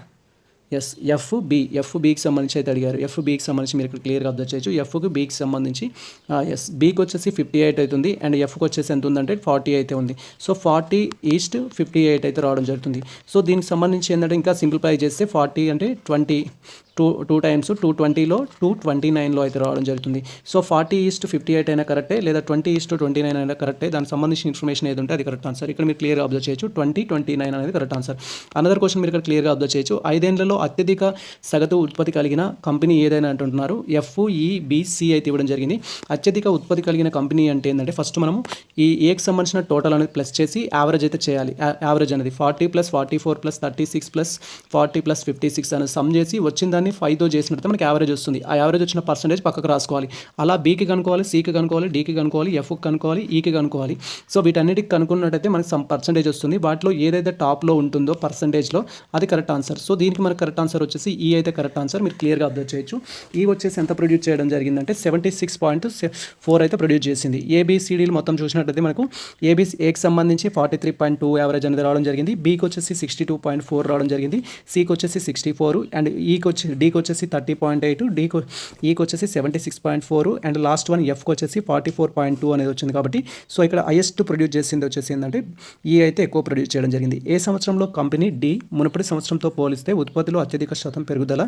ఎస్, ఎఫ్బీకి సంబంధించి అయితే అడిగారు. ఎఫ్బీకి సంబంధించి మీరు ఇక్కడ క్లియర్గా అబ్జర్వ్ చేయొచ్చు. ఎఫ్కి బీకి సంబంధించి ఎస్, బీకి వచ్చేసి 58 అవుతుంది, అండ్ ఎఫ్కి వచ్చేసి ఎంత ఉందంటే 40 అయితే ఉంది. సో 40:58 అయితే రావడం జరుగుతుంది. సో దీనికి సంబంధించి ఏంటంటే ఇంకా సింప్లిఫై చేస్తే 40 అంటే 20 టూ టైమ్స్ 220లో 229లో అయితే రావడం జరుగుతుంది. సో 40:58 అయినా కరెక్టే, లేదా 20:29 అయినా కరెక్టే. దానికి సంబంధించిన ఇన్ఫర్మేషన్ ఏది ఉంటే అది కరెక్ట్ ఆన్సర్. ఇక్కడ మీరు క్లియర్గా అబ్జర్వ్ చేయొచ్చు, 2029 అనేది కరెక్ట్ ఆన్సర్. అనదర్ క్వశ్చన్ మీరు ఇక్కడ క్లియర్గా అబ్జర్వ్ చేయొచ్చు. 5 ఏళ్లలో అత్యధిక సగటు ఉత్పత్తి కలిగిన కంపెనీ ఏదైనా అంటున్నారు. ఎఫ్ఈబిసి అయితే ఇవ్వడం జరిగింది. అత్యధిక ఉత్పత్తి కలిగిన కంపెనీ అంటే ఏంటంటే ఫస్ట్ మనము ఈ ఏకి సంబంధించిన టోటల్ అనేది ప్లస్ చేసి యావరేజ్ అయితే చేయాలి. యావరేజ్ అనేది 40 + 44 + 36 + 40 + 56 అనేది సమ్ చేసి వచ్చిన దాన్ని దాన్ని 5తో చేసినట్టు మనకి యావరేజ్ వస్తుంది. ఆ యావరేజ్ వచ్చిన పర్సెంటేజ్ పక్కకు రాసుకోవాలి. అలా బీకి కనుక్కోవాలి, సికి కనుక్కోవాలి, డీకి కనుక్కోవాలి, ఎఫ్కి కనుక్కోవాలి, ఈకి కనుక్కోవాలి. సో వీటన్నిటికి కనుక్కున్నట్టయితే మనకి సమ్ పర్సెంటేజ్ వస్తుంది. వాటిలో ఏదైతే టాప్లో ఉంటుందో పర్సెంటేజ్లో అది కరెక్ట్ ఆన్సర్. సో దీనికి మనకు కరెక్ట్ ఆన్సర్ వచ్చేసి ఈ అయితే కరెక్ట్ ఆన్సర్. మీరు క్లియర్గా అబ్జర్వ్ చేయొచ్చు. ఈ వచ్చేసి ఎంత ప్రొడ్యూస్ చేయడం జరిగిందంటే 76.4 అయితే ప్రొడ్యూస్ చేసింది. ఏబిసిడీలు మొత్తం చూసినట్టయితే మనకు ఏకి సంబంధించి 43.2 యావరేజ్ అనేది రావడం జరిగింది. బీకి వచ్చేసి 62.4 రావడం జరిగింది. సికి వచ్చేసి 64 అండ్ డీకి వచ్చేసి 30.8, ఈకి వచ్చేసి 76.4 అండ్ లాస్ట్ వన్ ఎఫ్కి వచ్చేసి 44.2 అనేది వచ్చింది. కాబట్టి సో ఇక్కడ హైయెస్ట్ ప్రొడ్యూస్ చేసింది వచ్చేసి ఏంటంటే ఈ అయితే ఎక్కువ ప్రొడ్యూస్ చేయడం జరిగింది. ఏ సంవత్సరంలో కంపెనీ డి మునుపటి సంవత్సరంతో పోలిస్తే ఉత్పత్తిలో అత్యధిక శాతం పెరుగుదల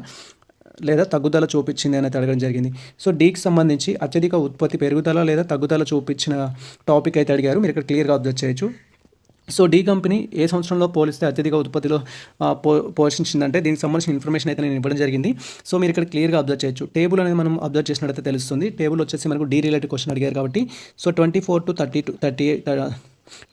లేదా తగ్గుదల చూపించింది అనేది అడగడం జరిగింది. సో డీకి సంబంధించి అత్యధిక ఉత్పత్తి పెరుగుదల లేదా తగ్గుదల చూపించిన టాపిక్ అయితే అడిగారు. మీరు ఇక్కడ క్లియర్గా అబ్జర్వ్ చేయొచ్చు. సో డి కంపెనీ ఏ సంవత్సరంలో పోలిస్తే అత్యధిక ఉత్పత్తిలో పోషించిందంటే దీనికి సంబంధించిన ఇన్ఫర్మేషన్ అయితే నేను ఇవ్వడం జరిగింది. సో మీరు ఇక్కడ క్లియర్గా అబ్జర్వ్ చేయొచ్చు. టేబుల్ అనేది మనం అబ్జర్వ్ చేసినట్టయితే తెలుస్తుంది. టేబుల్ వచ్చేసి మనకు డి రిలేటెడ్ క్వశ్చన్ అడిగారు కాబట్టి సో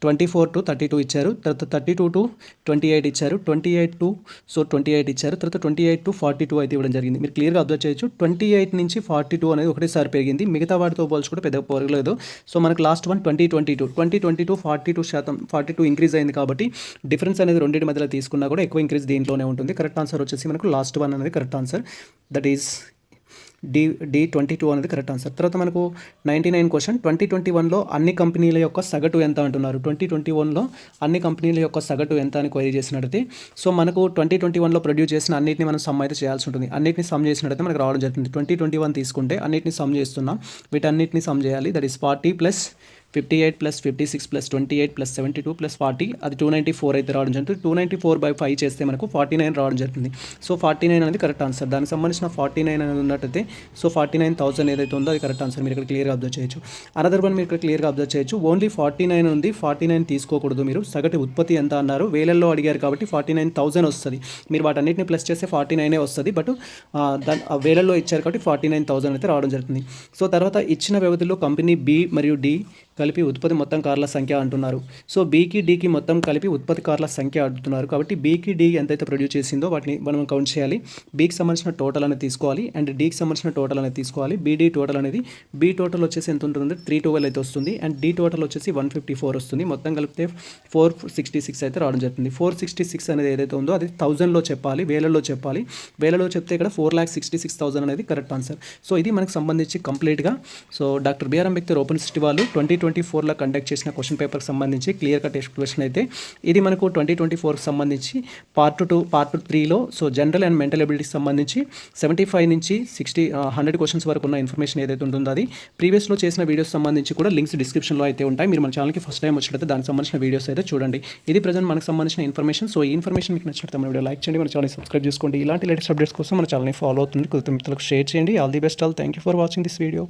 24 to 32 ఇచ్చారు. తర్వాత 32 to 28 ఇచ్చారు. 28 to 28 ఇచ్చారు. తర్వాత 28 to 42 అయితే ఇవ్వడం జరిగింది. మీరు క్లియర్గా అబ్జర్వ్ చేయొచ్చు. 28 నుంచి 42 అనేది ఒకటేసారి పెరిగింది. మిగతా వాటితో పోల్చుకుంటే పెద్దగా పెరగలేదు. సో మనకు లాస్ట్ వన్ 2022 42% ఇంక్రీజ్ అయింది. కాబట్టి డిఫరెన్స్ అనేది రెండింటి మధ్యలో తీసుకున్నా కూడా ఎక్కువ ఇంక్రీజ్ దీంట్లోనే ఉంటుంది. కరెక్ట్ ఆన్సర్ వచ్చేసి మనకు లాస్ట్ వన్ అనేది correct answer. That is D22 అనేది కరెక్ట్ ఆన్సర్. తర్వాత మనకు 99 క్వశ్చన్ 2021లో అన్ని కంపెనీల యొక్క సగటు ఎంత అంటున్నారు. 2021లో అన్ని కంపెనీల యొక్క సగటు ఎంత అని క్వైరీ చేసినట్టయితే సో మనకు 2021లో ప్రొడ్యూస్ చేసిన అన్నింటిని మనం సమ్ అయితే చేయాల్సి ఉంటుంది. అన్నింటిని సమ్ చేసినట్టయితే మనకు రావడం జరుగుతుంది. 2021 తీసుకుంటే అన్నింటిని సమ్ చేస్తున్నాం. వీటన్నిటిని సమ్ చేయాలి. దట్ ఈస్ 40 + 58 + 56 + 28 + 72 + 40 అది 294 అయితే రావడం జరుగుతుంది. 294/5 చేస్తే మనకు 49 రావడం జరుగుతుంది. సో 49 అనేది కరెక్ట్ ఆన్సర్. దానికి సంబంధించిన 49 అనేది ఉన్నట్టయితే సో 49,000 ఏదైతే ఉందో అది కరెక్ట్ ఆన్సర్. మీరు ఇక్కడ క్లియర్గా అబ్జర్వ్ చేయొచ్చు. అనదర్ వన్ మీరు ఇక్కడ క్లియర్గా అబ్జర్వ్ చేయొచ్చు. ఓన్లీ 49 ఉంది. 49 తీసుకోకూడదు. మీరు సగటు ఉత్పత్తి ఎంత అన్నారు. వేలల్లో అడిగారు కాబట్టి 49,000 వస్తుంది. మీరు వాటన్నిటిని ప్లస్ చేస్తే 49 వస్తుంది. బట్ వేలల్లో ఇచ్చారు కాబట్టి 49,000 అయితే రావడం జరుగుతుంది. సో తర్వాత ఇచ్చిన వ్యవధిలో కంపెనీ బి మరియు డి కలిపి ఉత్పత్తి మొత్తం కార్ల సంఖ్య అంటున్నారు. సో బీకి డీకి మొత్తం కలిపి ఉత్పత్తి కార్ల సంఖ్య అడుగుతున్నారు. కాబట్టి బీకి డి ఎంతైతే ప్రొడ్యూస్ చేసిందో వాటిని మనం కౌంట్ చేయాలి. బీకి సంబంధించిన టోటల్ అనేది తీసుకోవాలి అండ్ డీకి సంబంధించిన టోటల్ అనేది తీసుకోవాలి. బీడీ టోటల్ అనేది బీ టోటల్ వచ్చేసి ఎంత ఉంటుందంటే 312 అయితే వస్తుంది అండ్ డి టోటల్ వచ్చేసి 154 వస్తుంది. మొత్తం కలిపితే 466 అయితే రావడం జరుగుతుంది. 466 అనేది ఏదైతే ఉందో అది 1000లో చెప్పాలి, వేలలో చెప్పాలి. వేలలో చెప్తే ఇక్కడ 4,66,000 అనేది కరెక్ట్ ఆన్సర్. సో ఇది మనకు సంబంధించి కంప్లీట్గా so doctor BR Ambedkar open university వాళ్ళు 2024లో కండక్ట్ చేసిన క్వశ్చన్ పేపర్కి సంబంధించి క్లియర్ కట్ క్వశ్చన్ అయితే ఇది మనకు 2024కి సంబంధించి పార్ట్ 3లో సో జనరల్ అండ్ మెంటల్ ఎబిలిటీకి సంబంధించి 75 నుంచి 100 క్వశ్చన్స్ వరకు ఉన్న ఇన్ఫర్మేషన్ ఏదైతే ఉంటుందో అది ప్రీవియస్లో చేసిన వీడియోస్ సంబంధించి కూడా లింక్స్ డిస్క్రిప్షన్లో అయితే ఉంటాయి. మీరు మన ఛానల్కి ఫస్ట్ టైం వచ్చినట్లయితే దానికి సంబంధించిన వీడియోస్ అయితే చూడండి. ఇది ప్రజెంట్ మనకు సంబంధించిన ఇన్ఫర్మేషన్. సో ఈ ఇన్ఫర్మేషన్ మీకు నచ్చినట్లయితే మన వీడియో లైక్ చేయండి, మన ఛానల్ సబ్స్క్రైబ్ చేసుకోండి. ఇలాంటి లేటెస్ట్ అప్డేట్స్ కోసం మన ఛానల్ని ఫాలో అవుతుంది. మిత్రులకు షేర్ చేయండి. All the best all. Thank you for watching this video.